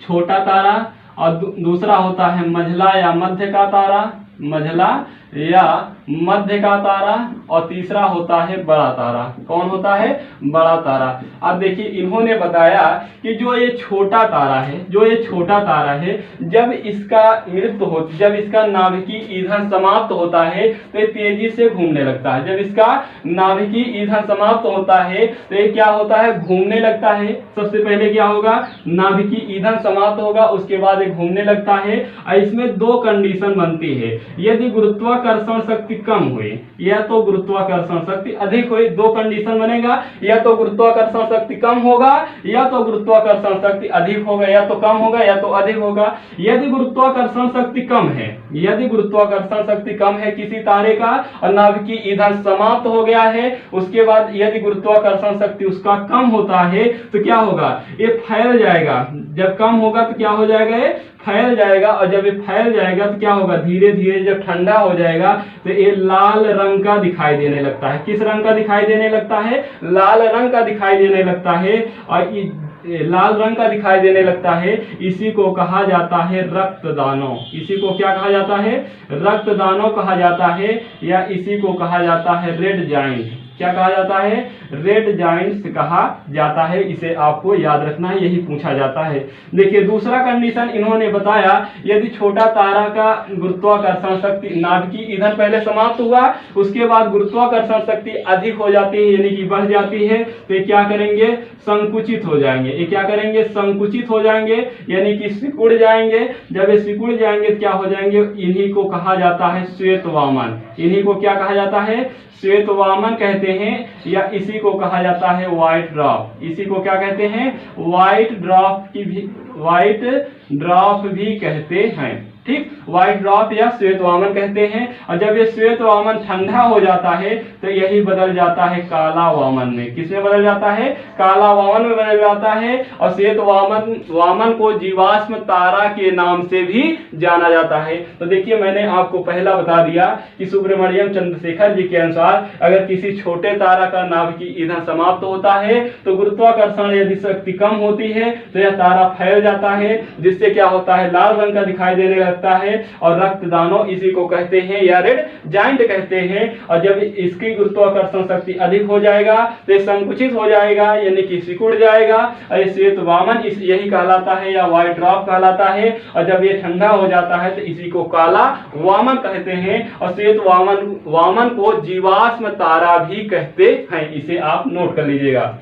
छोटा तारा, और दूसरा होता है मझला या मध्य का तारा, मझला या मध्य का तारा, और तीसरा होता है बड़ा तारा। कौन होता है? बड़ा तारा। अब देखिए इन्होंने बताया कि जो ये छोटा तारा है, जो ये छोटा तारा है, जब इसका मृत्यु होती, जब इसका नाभिकीय ईंधन समाप्त होता है तो ये तेजी से घूमने लगता है। जब इसका नाभिकीय ईंधन समाप्त होता है तो ये क्या होता है? घूमने लगता है। सबसे पहले क्या होगा? नाभिकीय ईंधन समाप्त होगा, उसके बाद ये घूमने लगता है। और इसमें 2 कंडीशन बनती है। यदि गुरुत्वाकर्षण शक्ति कम हुई या तो गुरुत्वाकर्षण शक्ति अधिक हुई, 2 कंडीशन बनेगा। या तो गुरुत्वाकर्षण शक्ति कम होगा या तो गुरुत्वाकर्षण शक्ति अधिक होगा, या तो कम होगा या तो अधिक होगा। यदि गुरुत्वाकर्षण शक्ति कम है, यदि गुरुत्वाकर्षण शक्ति कम है किसी तारे का और नाभिकीय ईंधन समाप्त हो गया है, उसके बाद यदि गुरुत्वाकर्षण शक्ति उसका कम होता है तो क्या होगा? ये फैल जाएगा। जब कम होगा तो क्या हो जाएगा? ये फैल जाएगा। और जब ये फैल जाएगा तो क्या होगा? धीरे धीरे जब ठंडा हो जाएगा तो ये लाल रंग का दिखाई देने लगता है। किस रंग का दिखाई देने लगता है? लाल रंग का दिखाई देने लगता है। और लाल रंग का दिखाई देने लगता है। इसी को कहा जाता है रक्तदानव। इसी को क्या कहा जाता है? रक्तदानव कहा जाता है, या इसी को कहा जाता है रेड जाइंट। क्या कहा जाता है? रेड जाइंट्स कहा जाता है। इसे आपको याद रखना है, यही पूछा जाता है। देखिए दूसरा कंडीशन इन्होंने बताया, यदि छोटा तारा का गुरुत्वाकर्षण शक्ति, नाभिकीय ईंधन पहले समाप्त हुआ, उसके बाद गुरुत्वाकर्षण शक्ति अधिक हो जाती है, यानी कि बढ़ जाती है, तो ये क्या करेंगे? संकुचित हो जाएंगे। ये क्या करेंगे? संकुचित हो जाएंगे, यानी कि सिकुड़ जाएंगे। जब ये सिकुड़ जाएंगे तो क्या हो जाएंगे? इन्हीं को कहा जाता है श्वेतवामन। इन्हीं को क्या कहा जाता है? श्वेतवामन कहते हैं, या इसी को कहा जाता है व्हाइट ड्वार्फ। इसी को क्या कहते हैं? व्हाइट ड्वार्फ भी कहते हैं। ठीक, व्हाइट ड्वार्फ या श्वेतवामन कहते हैं। और जब ये श्वेतवामन ठंडा हो जाता है तो यही बदल जाता है काला वामन में। किसमें बदल जाता है? काला वामन में बदल जाता है। और श्वेतवामन को जीवाश्म तारा के नाम से भी जाना जाता है। तो देखिए मैंने आपको पहला बता दिया कि सुब्रमण्यम चंद्रशेखर जी के अनुसार अगर किसी छोटे तारा का नाभिकीय ईंधन समाप्त होता है तो गुरुत्वाकर्षण यदि शक्ति कम होती है तो यह तारा फैल जाता है, जिससे क्या होता है? लाल रंग का दिखाई देने लगता है। और रक्तदानों इसी को कहते हैं या रेड जाइंट कहते हैं। और जब इसकी गुरुत्वाकर्षण शक्ति अधिक हो जाएगा तो ये संकुचित हो जाएगा, यानी कि सिकुड़ जाएगा और ये श्वेत वामन यही कहलाता है या व्हाइट ड्वार्फ कहलाता है। और जब ये ठंडा हो जाता है तो इसी को काला वामन कहते हैं। और श्वेत वामन को जीवाश्म तारा भी कहते हैं, इसे आप नोट कर लीजिएगा।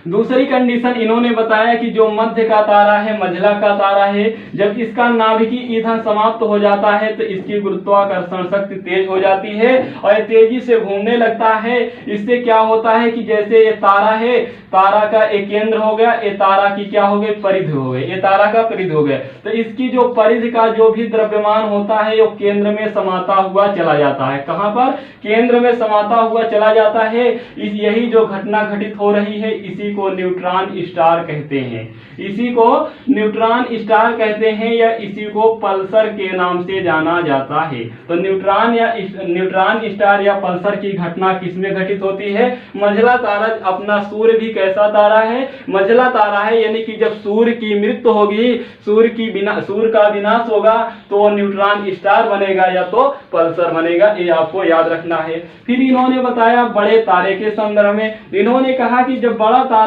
दूसरी कंडीशन इन्होंने बताया कि जो मध्य का तारा है, मंझला का तारा है, जब इसका नाभिकीय ईंधन समाप्त हो जाता है तो इसकी गुरुत्वाकर्षण शक्ति तेज हो जाती है और ये तेजी से घूमने लगता है। इससे क्या होता है कि जैसे ये तारा है, तारा का एक केंद्र हो गया, ये तारा की क्या हो गई, परिधि हो गई, ये तारा का परिधि हो गया। तो इसकी जो परिधि का जो भी द्रव्यमान होता है वो केंद्र में समाता हुआ चला जाता है। कहां पर? केंद्र में समाता हुआ चला जाता है। यही जो घटना घटित हो रही है इसी को न्यूट्रॉन स्टार कहते हैं, इसी को न्यूट्रॉन स्टार कहते हैं या इसी को पल्सर के नाम से जाना जाता है। तो न्यूट्रॉन स्टार या पल्सर की घटना किसमें घटित होती है? मंझला तारा। अपना सूर्य भी कैसा तारा है? मंझला तारा है, यानी कि जब सूर्य की मृत्यु होगी, सूर्य का विनाश होगा तो न्यूट्रॉन स्टार बनेगा या तो पल्सर बनेगा, ये आपको याद रखना है। फिर इन्होंने बताया बड़े तारे के संदर्भ में, इन्होंने कहा कि जब बड़ा तारा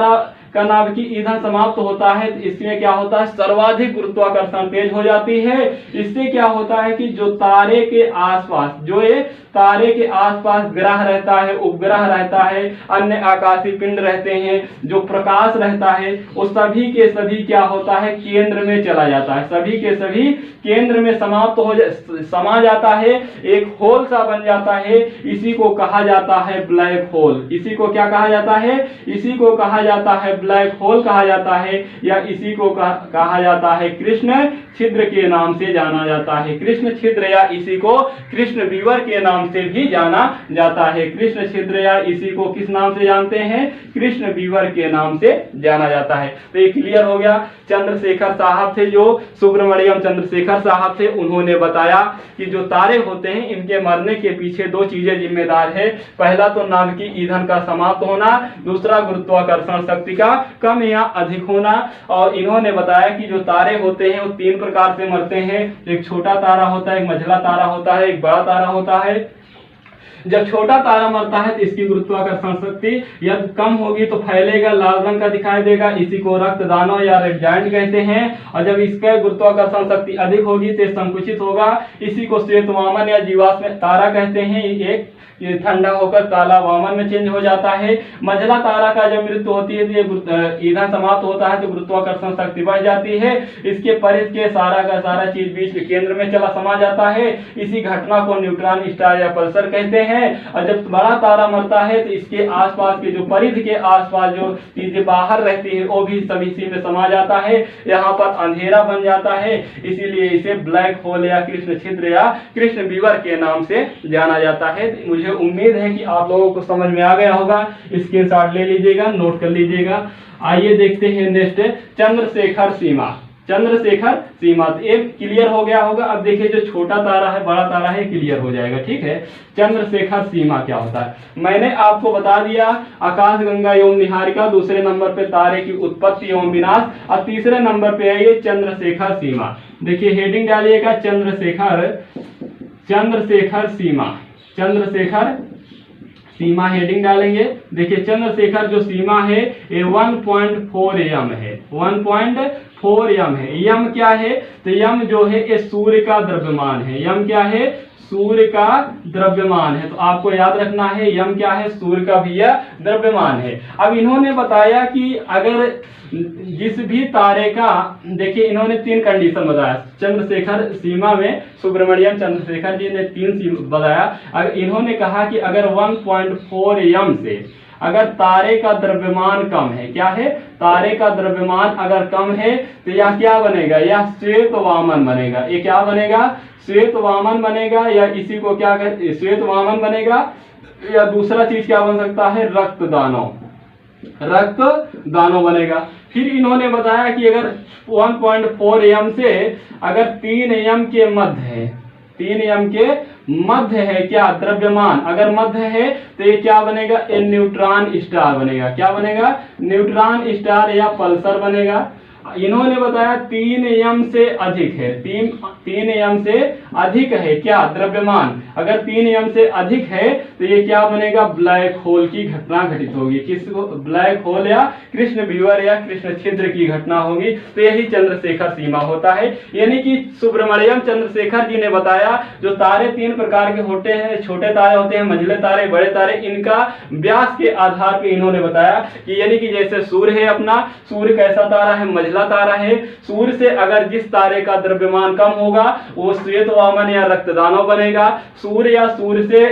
का नाभिकीय ईंधन समाप्त होता है तो इसमें क्या होता है, सर्वाधिक गुरुत्वाकर्षण तेज हो जाती है। इससे क्या होता है कि जो तारे के आसपास, जो ये तारे के आसपास ग्रह रहता है, उपग्रह रहता है, अन्य आकाशीय पिंड रहते हैं, जो प्रकाश रहता है, वो सभी के सभी क्या होता है, केंद्र में चला जाता है, सभी के सभी केंद्र में समाप्त हो समा जाता है, एक होल सा बन जाता है। इसी को कहा जाता है ब्लैक होल। इसी को क्या कहा जाता है? इसी को कहा जाता है ब्लैक होल कहा जाता है, या इसी को कहा जाता है कृष्ण छिद्र के नाम से जाना जाता है। कृष्ण छिद्र या इसी को कृष्ण विवर के नाम से भी जाना जाता है। कृष्ण छिद्र या इसी को किस नाम से जानते हैं? कृष्ण विवर के नाम से जाना जाता है। तो ये क्लियर हो गया। चंद्रशेखर साहब थे, जो सुब्रमण्यम चंद्रशेखर साहब थे, उन्होंने बताया कि जो तारे होते हैं इनके मरने के पीछे दो चीजें जिम्मेदार है। पहला तो नाभिकीय ईंधन का समाप्त होना, दूसरा गुरुत्वाकर्षण शक्ति का कम या अधिक होना। और इन्होंने बताया कि जो तारे होते हैं वो तीन प्रकार से मरते हैं। एक छोटा तारा होता है, एक मंझला तारा होता है, एक बड़ा तारा होता है। जब छोटा तारा मरता है तो इसकी गुरुत्वाकर्षण शक्ति यदि कम होगी तो फैलेगा, लाल रंग का दिखाई देगा, इसी को रक्तदानव या रेड जाइंट कहते हैं। और जब इसका गुरुत्वाकर्षण शक्ति अधिक होगी तो संकुचित होगा, इसी को श्वेत वामन या जीवाश्म तारा कहते हैं। एक ये ठंडा होकर काला वामन में चेंज हो जाता है। मंझला तारा का जब मृत्यु होती है तो ये ईंधन समाप्त होता है तो गुरुत्वाकर्षण शक्ति बढ़ जाती है, इसके परिध के सारा का सारा चीज बीच के केंद्र में चला समा जाता है। इसी घटना को न्यूट्रॉन स्टार या पल्सर कहते हैं। और जब बड़ा तारा मरता है तो इसके आसपास के जो परिध के आसपास जो चीजें बाहर रहती है वो भी सभी इसी में समा जाता है, यहाँ पर अंधेरा बन जाता है, इसीलिए इसे ब्लैक होल या कृष्ण छिद्र या कृष्ण विवर के नाम से जाना जाता है। मुझे उम्मीद है कि आप लोगों को समझ में आ गया होगा। स्क्रीनशॉट ले लीजिएगा, नोट कर लीजिएगा। आइए देखते हैं नेक्स्ट, चंद्रशेखर सीमा। चंद्रशेखर सीमा एक क्लियर हो गया होगा। अब देखिए जो छोटा तारा है, बड़ा तारा है, क्लियर हो जाएगा। ठीक है, चंद्रशेखर सीमा क्या होता है मैंने आपको बता दिया। आकाशगंगा एवं निहारिका, दूसरे नंबर पे तारे की उत्पत्ति एवं विनाश, और तीसरे नंबर पे है ये चंद्रशेखर सीमा। देखिए हेडिंग डालिएगा चंद्रशेखर सीमा, चंद्रशेखर सीमा हेडिंग डालेंगे। देखिए चंद्रशेखर जो सीमा है ये 1.4 यम है, 1.4 यम है। यम क्या है? तो यम जो है ये सूर्य का द्रव्यमान है। यम क्या है? सूर्य का द्रव्यमान है। तो आपको याद रखना है यम क्या है? सूर्य का भी यह द्रव्यमान है। अब इन्होंने बताया कि अगर जिस भी तारे का, देखिए इन्होंने तीन कंडीशन बताया चंद्रशेखर सीमा में, सुब्रमण्यम चंद्रशेखर जी ने तीन बताया। अगर इन्होंने कहा कि अगर 1.4 यम से अगर तारे का द्रव्यमान कम है, क्या है? तारे का द्रव्यमान अगर कम है तो यह क्या बनेगा? यह श्वेत वामन बनेगा। ये क्या बनेगा? श्वेत वामन बनेगा, या इसी को क्या कहते, श्वेत वामन बनेगा, या दूसरा चीज क्या बन सकता है? रक्तदानव, रक्तदानव बनेगा। फिर इन्होंने बताया कि अगर 1.4 यम से अगर 3 यम के मध्य है, 3 यम के मध्य है क्या द्रव्यमान, अगर मध्य है तो ये क्या बनेगा? ये न्यूट्रॉन स्टार बनेगा। क्या बनेगा? न्यूट्रॉन स्टार या पल्सर बनेगा। इन्होंने बताया 3 m से अधिक है, 3 m से अधिक है क्या द्रव्यमान, अगर 3 m से अधिक है तो ये क्या बनेगा, ब्लैक होल की घटना घटित होगी। किसको, ब्लैक होल या कृष्ण विवर या कृष्ण छिद्र की घटना होगी। तो यही चंद्रशेखर सीमा होता है। यानी कि सुब्रमण्यम चंद्रशेखर जी ने बताया जो तारे 3 प्रकार के होते हैं, छोटे तारे होते हैं, मंझले तारे, बड़े तारे, इनका व्यास के आधार पर इन्होंने बताया कि यानी कि जैसे सूर्य है अपना, सूर्य कैसा तारा है, मंझला तारा है। सूर्य से अगर जिस तारे का द्रव्यमान कम होगा वो श्वेत वामन या रक्तदानव बनेगा। सूर्य या सूर्य से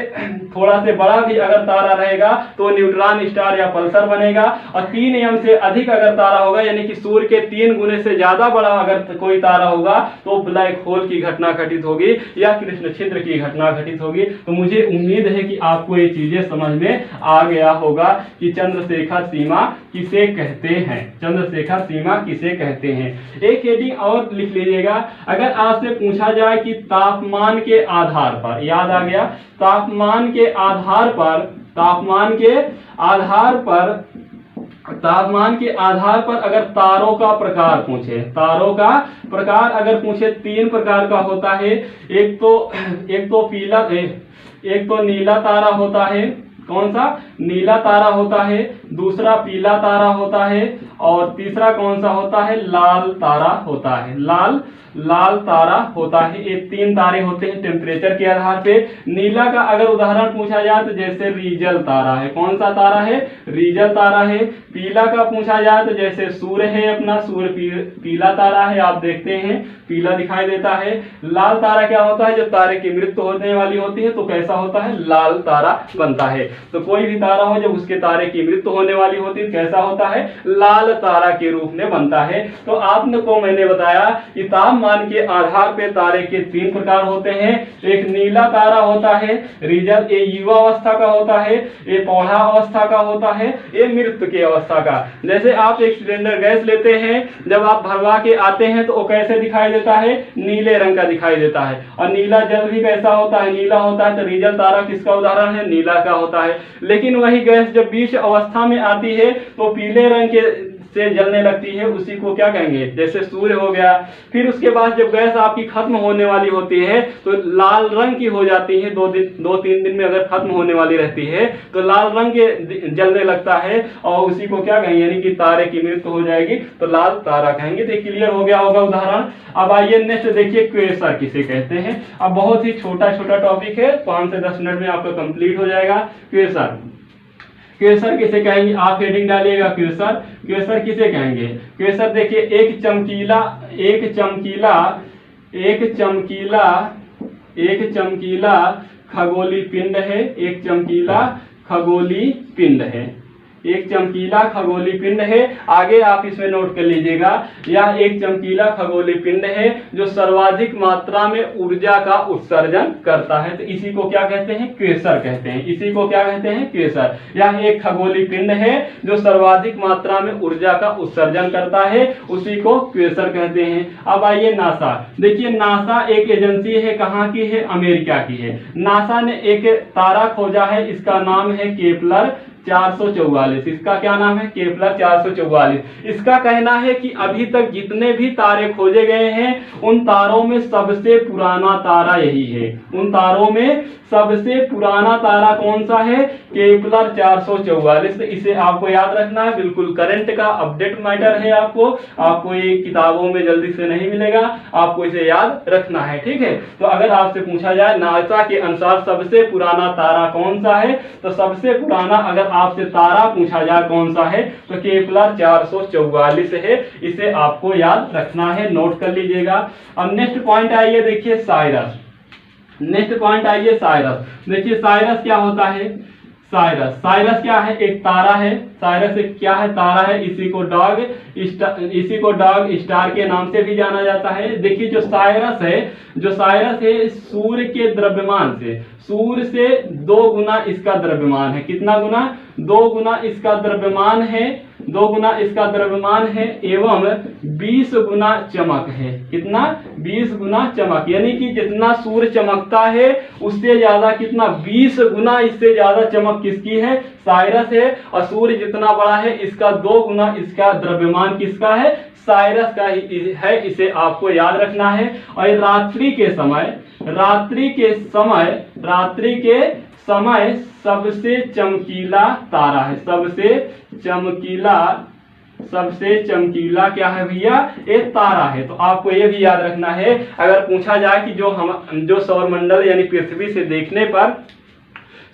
थोड़ा से बड़ा भी अगर तारा रहेगा तो न्यूट्रॉन स्टार या पल्सर बनेगा। और 3 m से अधिक अगर तारा होगा यानी कि सूर्य के 3 गुने से ज्यादा बड़ा अगर कोई तारा होगा तो ब्लैक होल की घटना घटित होगी या कृष्ण छिद्र की घटना घटित होगी। तो मुझे उम्मीद है कि आपको ये चीजें समझ में आ गया होगा कि चंद्रशेखर सीमा किसे कहते हैं, चंद्रशेखर सीमा किसे कहते हैं। एक हेडिंग और लिख लीजिएगा, अगर आपसे पूछा जाए कि तापमान के आधार पर, याद आ गया, तापमान के आधार पर, तापमान के आधार पर अगर तारों का प्रकार पूछे, तारों का प्रकार अगर पूछे, 3 प्रकार का होता है। एक तो नीला तारा होता है, कौन सा, नीला तारा होता है, दूसरा पीला तारा होता है और तीसरा कौन सा होता है, लाल तारा होता है, लाल तारा होता है। ये 3 तारे होते हैं टेम्परेचर के आधार पे। नीला का अगर उदाहरण पूछा जाए तो जैसे रीजल तारा है, कौन सा तारा है, रीजल तारा है। पीला का पूछा जाए तो जैसे सूर्य है अपना, सूर्य पीला तारा है, आप देखते हैं पीला दिखाई देता है। लाल तारा क्या होता है, जब तारे की मृत्यु होने वाली होती है तो कैसा होता है, लाल तारा बनता है। तो कोई भी तारा हो जब उसके तारे की मृत्यु होने वाली होती है कैसा होता है, लाल तारा के रूप में बनता है। तो आपने को मैंने बताया कि तापमान के आधार पे तारे के 3 प्रकार होते हैं। एक नीला तारा होता है रीजल, ये युवा अवस्था का होता है, ये पौधा अवस्था का होता है, ये मृत्यु की अवस्था का। जैसे आप एक सिलेंडर गैस लेते हैं, जब आप भरवा के आते हैं तो वो कैसे दिखाई देता है, नीले रंग का दिखाई देता है। और नीला जल भी कैसा होता है, नीला होता है। तो रीजल तारा किसका उदाहरण है, नीला का होता है। लेकिन वही गैस जब बीच अवस्था में आती है तो पीले रंग के से जलने लगती है, उसी को क्या कहेंगे, जैसे सूर्य हो गया। फिर उसके बाद जब गैस आपकी खत्म होने वाली होती है तो लाल रंग की हो जाती है, 2-3 दिन में अगर खत्म होने वाली रहती है तो लाल रंग के जलने लगता है और उसी को क्या कहेंगे, यानी कि तारे की मृत्यु हो जाएगी तो लाल तारा कहेंगे। तो क्लियर हो गया होगा उदाहरण। अब आइए नेक्स्ट देखिए, क्वेसर किसे कहते हैं। अब बहुत ही छोटा टॉपिक है, 5 से 10 मिनट में आपका कंप्लीट हो जाएगा। क्वेसर किसे कहेंगे, आप हेडिंग डालिएगा क्वेसर किसे कहेंगे। क्वेसर देखिए, एक चमकीला खगोलीय पिंड है, एक चमकीला खगोलीय पिंड है, एक चमकीला खगोलीय पिंड है। आगे आप इसमें नोट कर लीजिएगा, यह एक चमकीला खगोलीय पिंड है जो सर्वाधिक मात्रा में ऊर्जा का उत्सर्जन करता है। तो इसी को क्या कहते हैं, क्वेसर कहते हैं। इसी को क्या कहते हैं, क्वेसर। यह एक खगोलीय पिंड है जो सर्वाधिक मात्रा में ऊर्जा का उत्सर्जन करता है, उसी को क्वेसर कहते हैं। अब आइए नासा, देखिए नासा एक एजेंसी है, कहाँ की है, अमेरिका की है। नासा ने एक तारा खोजा है, इसका नाम है केपलर 444। इसका क्या नाम है, केपलर 444। इसका कहना है कि अभी तक जितने भी तारे खोजे गए हैं उन तारों में सबसे पुराना तारा यही है। उन तारों में सबसे पुराना तारा कौन सा है, केपलर 444। तो इसे आपको याद रखना है, बिल्कुल करंट का अपडेट मैटर है। आपको ये किताबों में जल्दी से नहीं मिलेगा, आपको इसे याद रखना है, ठीक है। तो अगर आपसे पूछा जाए नासा के अनुसार सबसे पुराना तारा कौन सा है, तो सबसे पुराना अगर आपसे तारा पूछा जाए कौन सा है तो केपलर 444 है। इसे आपको याद रखना है, नोट कर लीजिएगा। अब नेक्स्ट पॉइंट आइए, देखिए साइरस। नेक्स्ट पॉइंट आइए साइरस। देखिए साइरस क्या होता है, साइरस क्या है, एक तारा है। साइरस एक क्या है, तारा है। इसी को डॉग स्टार के नाम से भी जाना जाता है। देखिए जो साइरस है सूर्य के द्रव्यमान से, सूर्य से 2 गुना इसका द्रव्यमान है। कितना गुना, 2 गुना इसका द्रव्यमान है। 2 गुना इसका द्रव्यमान है एवं 20 गुना चमक है। कितना? 20 गुना चमक, यानी कि जितना सूर्य चमकता है उससे ज्यादा कितना? 20 गुना इससे ज्यादा चमक किसकी है? साइरस है। और सूर्य जितना बड़ा है इसका 2 गुना इसका द्रव्यमान किसका है? साइरस का ही है। इसे आपको याद रखना है। और रात्रि के समय सबसे चमकीला तारा है। सबसे चमकीला क्या है भैया? एक तारा है। तो आपको ये भी याद रखना है, अगर पूछा जाए कि जो सौरमंडल यानी पृथ्वी से देखने पर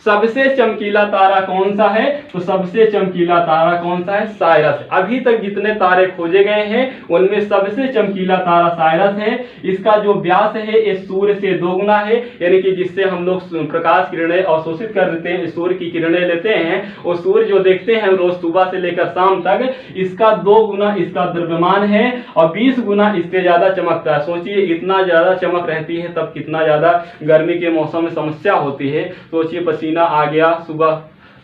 सबसे चमकीला तारा कौन सा है, तो सबसे चमकीला तारा कौन सा है? साइरस। अभी तक जितने तारे खोजे गए हैं उनमें सबसे चमकीला तारा साइरस है। इसका जो व्यास है ये सूर्य से 2 गुना है, यानी कि जिससे हम लोग प्रकाश किरणें अवशोषित कर देते हैं, सूर्य की किरणें लेते हैं, और सूर्य जो देखते हैं रोज सुबह से लेकर शाम तक, इसका 2 गुना इसका द्रव्यमान है और 20 गुना इससे ज्यादा चमकता है। सोचिए इतना ज्यादा चमक रहती है तब कितना ज्यादा गर्मी के मौसम में समस्या होती है। सोचिए पसीना आ गया सुबह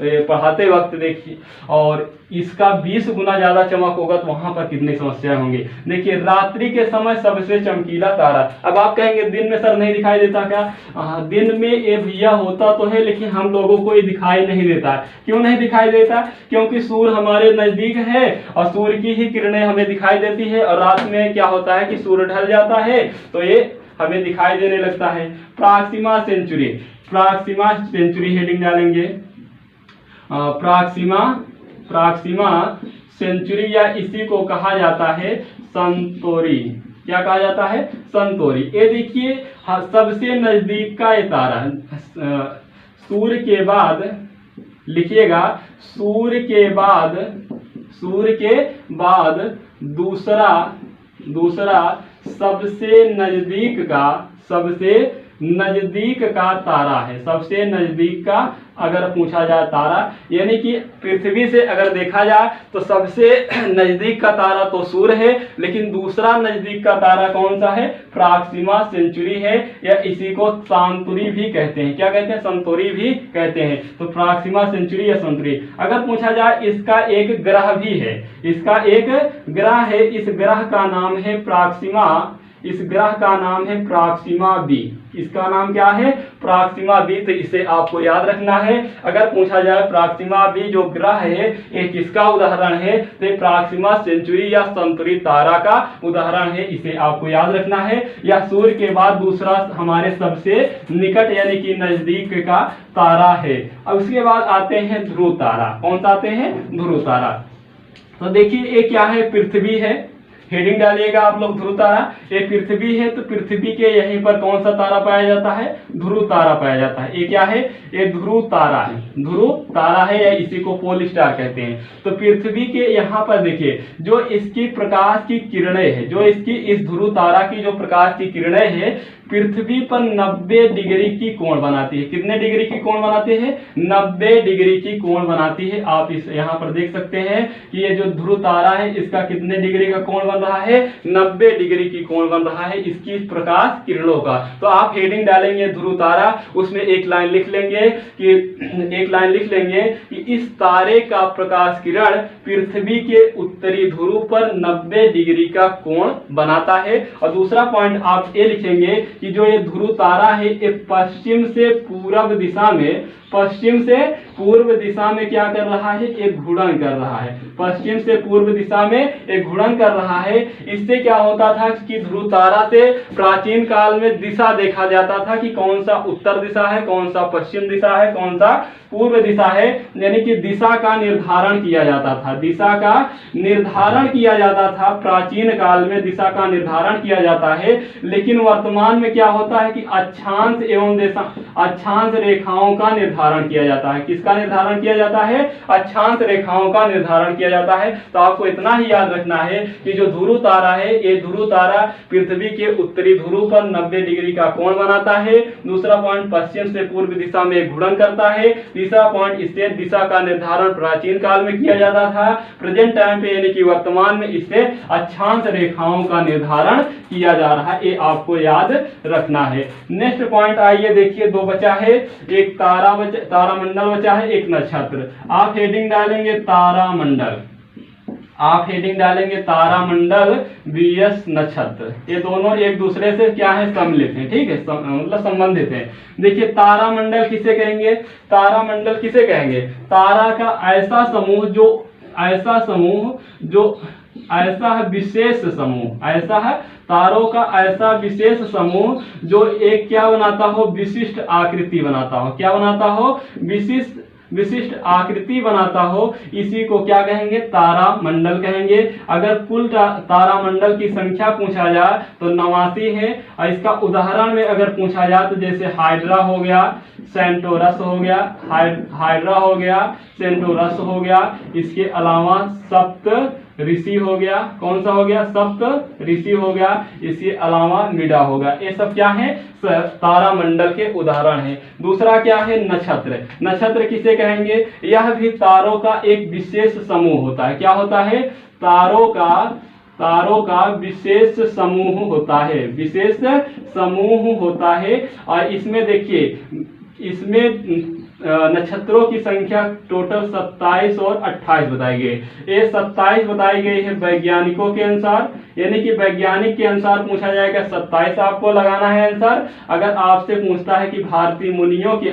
पढ़ाते वक्त देखिए, और इसका 20 गुना ज्यादा चमक होगा तो वहां पर कितनी समस्याएं होंगी। देखिए रात्रि के समय सबसे चमकीला तारा। अब आप कहेंगे दिन में सर नहीं दिखाई देता क्या? दिन में ये भैया होता तो है, लेकिन हम लोगों को ये दिखाई नहीं देता। क्यों नहीं दिखाई देता? क्योंकि सूर्य हमारे नजदीक है और सूर्य की ही किरणें हमें दिखाई देती है, और रात में क्या होता है कि सूर्य ढल जाता है तो ये हमें दिखाई देने लगता है। प्रॉक्सिमा सेंचुरी हेडिंग डालेंगे। प्रॉक्सिमा सेंचुरी, या इसी को कहा जाता है संतोरी। क्या कहा जाता है? संतोरी। ये देखिए सबसे नजदीक का ये तारा सूर्य के बाद लिखिएगा, सूर्य के बाद दूसरा सबसे नजदीक का तारा है। सबसे नजदीक का अगर पूछा जाए तारा, यानी कि पृथ्वी से अगर देखा जाए तो सबसे नजदीक का तारा तो सूर्य है, लेकिन दूसरा नजदीक का तारा कौन सा है? प्रॉक्सिमा सेंचुरी है, या इसी को संतुरी भी कहते हैं। क्या कहते हैं? संतुरी भी कहते हैं। तो प्रॉक्सिमा सेंचुरी या संतुरी। अगर पूछा जाए इसका एक ग्रह भी है, इस ग्रह का नाम है प्रॉक्सिमा। इस ग्रह का नाम है प्रॉक्सिमा बी। इसका नाम क्या है? Proxima B. तो इसे आपको याद रखना है। अगर पूछा जाए प्रॉक्सिमा बी जो ग्रह है ये किसका उदाहरण है, तो प्रॉक्सिमा सेंचुरी या संतुरी तारा का उदाहरण है। इसे आपको याद रखना है। या सूर्य के बाद दूसरा हमारे सबसे निकट यानी कि नजदीक का तारा है। अब उसके बाद आते हैं ध्रुव तारा। कौन सा आते हैं? ध्रुव तारा। तो देखिए ये क्या है? पृथ्वी है। हेडिंग डालिएगा आप लोग, ध्रुव तारा। ये पृथ्वी है तो पृथ्वी के यहीं पर कौन सा तारा पाया जाता है? ध्रुव तारा पाया जाता है। ये क्या है? ये ध्रुव तारा है, या इसी को पोल स्टार कहते हैं। तो पृथ्वी के यहाँ पर देखिए जो इसकी प्रकाश की किरणें है, जो इसकी इस ध्रुव तारा की जो प्रकाश की किरणें है पृथ्वी पर 90 डिग्री की कोण बनाती है। कितने डिग्री की कोण बनाती है? 90 डिग्री की कोण बनाती है। आप इस यहाँ पर देख सकते हैं कि ये जो ध्रुव तारा है इसका कितने डिग्री का कोण बन रहा है? 90 डिग्री की कोण बन रहा है इसकी प्रकाश किरणों का। तो आप हेडिंग डालेंगे ध्रुव तारा, उसमें एक लाइन लिख लेंगे कि इस तारे का प्रकाश किरण पृथ्वी के उत्तरी ध्रुव पर 90 डिग्री का कोण बनाता है। और दूसरा पॉइंट आप ये लिखेंगे कि जो ये ध्रुव तारा है ये पश्चिम से पूर्व दिशा में क्या कर रहा है? एक घूर्णन कर रहा है। पश्चिम से पूर्व दिशा में एक घूर्णन कर रहा है। इससे क्या होता था कि ध्रुव तारा से प्राचीन काल में दिशा देखा जाता था कि कौन सा उत्तर दिशा है, कौन सा पश्चिम दिशा है, कौन सा पूर्व दिशा है, यानी कि दिशा का निर्धारण किया जाता था। प्राचीन काल में दिशा का निर्धारण किया जाता है। लेकिन वर्तमान में क्या होता है कि अक्षांश एवं अक्षांश रेखाओं का निर्धारण किया जाता है। किसका निर्धारण किया जाता है? अक्षांश रेखाओं का निर्धारण किया जाता है। तो आपको इतना ही याद रखना है कि जो ध्रुव तारा है ये ध्रुव तारा पृथ्वी के उत्तरी ध्रुव पर 90 डिग्री का कोण बनाता है। दूसरा पॉइंट पश्चिम से पूर्व दिशा में घूर्णन करता है। तीसरा पॉइंट इससे दिशा का निर्धारण प्राचीन काल में किया जाता था। प्रेजेंट टाइम पे यानी कि वर्तमान में इससे अक्षांश रेखाओं का निर्धारण किया जा रहा है। ये आपको याद रखना है। नेक्स्ट पॉइंट आइए देखिए, 2 बचा है, एक तारामंडल बचा है, एक नक्षत्र। आप हेडिंग डालेंगे तारामंडल। आप हेडिंग डालेंगे तारामंडल VS नक्षत्र, ये दोनों एक दूसरे से क्या है, सम्मिलित हैं, ठीक है, मतलब संबंधित हैं। देखिए तारामंडल किसे कहेंगे, तारामंडल किसे कहेंगे, तारा का ऐसा समूह जो ऐसा है विशेष समूह, ऐसा है तारों का ऐसा विशेष समूह जो एक क्या बनाता हो, विशिष्ट आकृति बनाता हो, क्या बनाता हो, विशिष्ट आकृति बनाता हो, इसी को क्या कहेंगे, तारामंडल कहेंगे। अगर कुल तारामंडल की संख्या पूछा जाए तो 89 है, और इसका उदाहरण में अगर पूछा जाए तो जैसे हाइड्रा हो गया, सेंटोरस हो गया, हाइड्रा हो गया, सेंटोरस हो गया, इसके अलावा सप्त ऋषि हो गया, कौन सा हो गया, सप्त ऋषि हो गया, इसके अलावा मिडा हो गया। ये सब क्या है, तारामंडल के उदाहरण है। दूसरा क्या है, नक्षत्र। नक्षत्र किसे कहेंगे, यह भी तारों का एक विशेष समूह होता है, क्या होता है, तारों का विशेष समूह होता है, विशेष समूह होता है। और इसमें देखिए, इसमें नक्षत्रों की संख्या टोटल 27 और 28 बताई गई। ये 27 बताई गई है वैज्ञानिकों के अनुसार, यानी कि वैज्ञानिक के अनुसार पूछा जाएगा 27 आपको लगाना है आंसर। अगर आपसे पूछता है कि भारतीय मुनियों के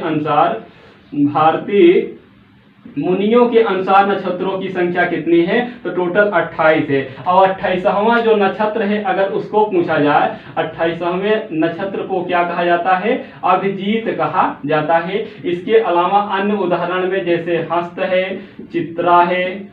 अनुसार नक्षत्रों की संख्या कितनी है, तो टोटल 28 है। और 28वां जो नक्षत्र है अगर उसको पूछा जाए, 28वें नक्षत्र को क्या कहा जाता है, अभिजीत कहा जाता है। इसके अलावा अन्य उदाहरण में जैसे हस्त है, चित्रा है,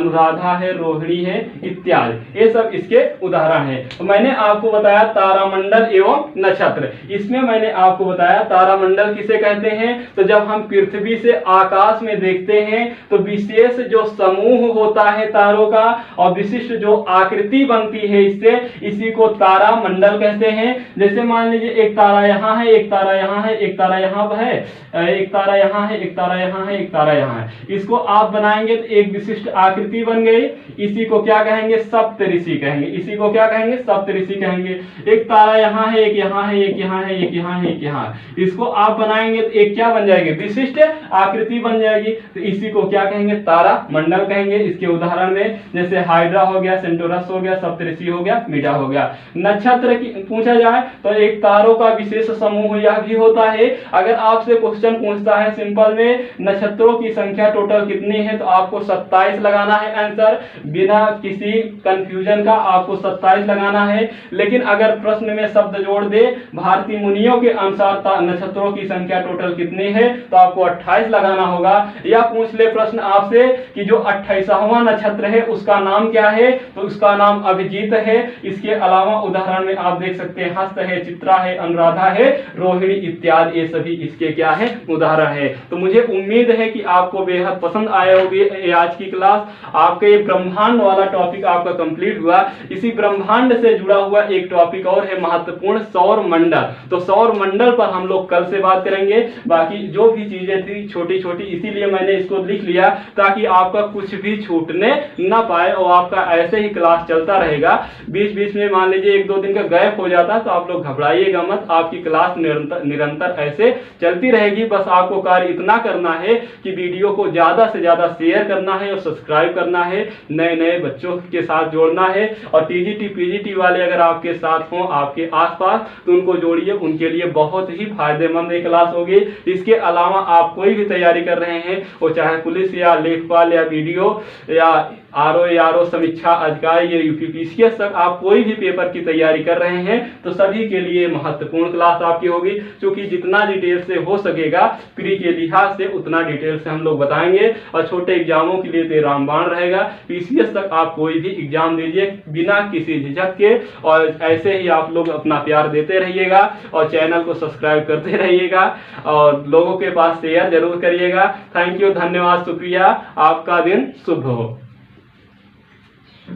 अनुराधा है, रोहिणी है इत्यादि, ये सब इसके उदाहरण हैं। तो मैंने आपको बताया तारामंडल एवं नक्षत्र। इसमें मैंने आपको बताया तारामंडल किसे कहते हैं, तो जब हम पृथ्वी से आकाश में देखते हैं तो विशेष जो समूह होता है तारों का और विशिष्ट जो आकृति बनती है इससे, इसी को तारामंडल कहते हैं। जैसे मान लीजिए एक तारा यहाँ है, एक तारा यहाँ है, एक तारा यहाँ है, एक तारा यहाँ है, एक तारा यहाँ है, एक तारा यहाँ है। इसको आप बनाएंगे तो एक विशिष्ट आकृति बन गई, इसी को क्या कहेंगे, सप्तऋषि कहेंगे, इसी को क्या कहेंगे, सप्तऋषि कहेंगे। एक तारा यहाँ है, एक यहाँ है, एक यहाँ है, एक यहाँ है, एक यहाँ है। इसको आप बनाएंगे तो एक क्या बन जाएगी, विशिष्ट आकृति बन जाएगी, तो इसी को क्या कहेंगे, तारामंडल कहेंगे। इसके उदाहरण में जैसे हाइड्रा हो गया, सेंटोरस हो गया, सप्तऋषि हो गया, मिडा हो गया। नक्षत्र की पूछा जाए तो एक तारों का विशेष समूह यह भी होता है। अगर आपसे क्वेश्चन पूछता है सिंपल में नक्षत्रों की संख्या टोटल कितनी है, तो आपको 27 लगाना है आंसर, बिना किसी कंफ्यूजन का आपको 27 लगाना है। लेकिन अगर प्रश्न में शब्द जोड़ दे भारतीय मुनियों के अनुसार नक्षत्रों की संख्या टोटल कितनी है, तो आपको 28 लगाना होगा। या पूछ ले प्रश्न आपसे कि जो 28वां नक्षत्र है उसका नाम क्या है, तो उसका नाम अभिजीत है। इसके अलावा उदाहरण में आप देख सकते हैं हस्त है, चित्रा है, अनुराधा है, रोहिणी इत्यादि, ये सभी इसके क्या है, उदाहरण है। तो मुझे उम्मीद है कि आपको बेहद पसंद आया होगी आज की क्लास। आपका ये ब्रह्मांड वाला टॉपिक आपका कंप्लीट हुआ। इसी ब्रह्मांड से जुड़ा हुआ एक टॉपिक और है महत्वपूर्ण, सौर मंडल। तो सौर मंडल पर हम लोग कल से बात करेंगे। बाकी जो भी चीजें थी छोटी छोटी, इसीलिए मैंने इसको लिख लिया ताकि आपका कुछ भी छूटने ना पाए और आपका ऐसे ही क्लास चलता रहेगा। बीच बीच में मान लीजिए 1-2 दिन का गैप हो जाता है तो आप लोग घबराइएगा मत, आपकी क्लास निरंतर ऐसे चलती रहेगी। बस आपको कार्य इतना करना है कि वीडियो को ज्यादा से ज्यादा शेयर करना है और सब्सक्राइब करना है, नए नए बच्चों के साथ जोड़ना है। और टीजीटी पीजीटी वाले अगर आपके साथ हों, आपके आसपास, तो उनको जोड़िए, उनके लिए बहुत ही फायदेमंद एक क्लास होगी। इसके अलावा आप कोई भी तैयारी कर रहे हैं, वो चाहे पुलिस या लेखपाल या वीडियो या आरओ समीक्षा अधिकारी या यूपीपीसीएस तक आप कोई भी पेपर की तैयारी कर रहे हैं, तो सभी के लिए महत्वपूर्ण क्लास आपकी होगी। क्योंकि जितना डिटेल से हो सकेगा प्री के लिहाज से उतना डिटेल से हम लोग बताएंगे। और छोटे एग्जामों के लिए तो रामबाण रहेगा। पीसीएस तक आप कोई भी एग्जाम दीजिए बिना किसी झिझक के, और ऐसे ही आप लोग अपना प्यार देते रहिएगा और चैनल को सब्सक्राइब करते रहिएगा और लोगों के पास शेयर जरूर करिएगा। थैंक यू, धन्यवाद, शुक्रिया। आपका दिन शुभ हो।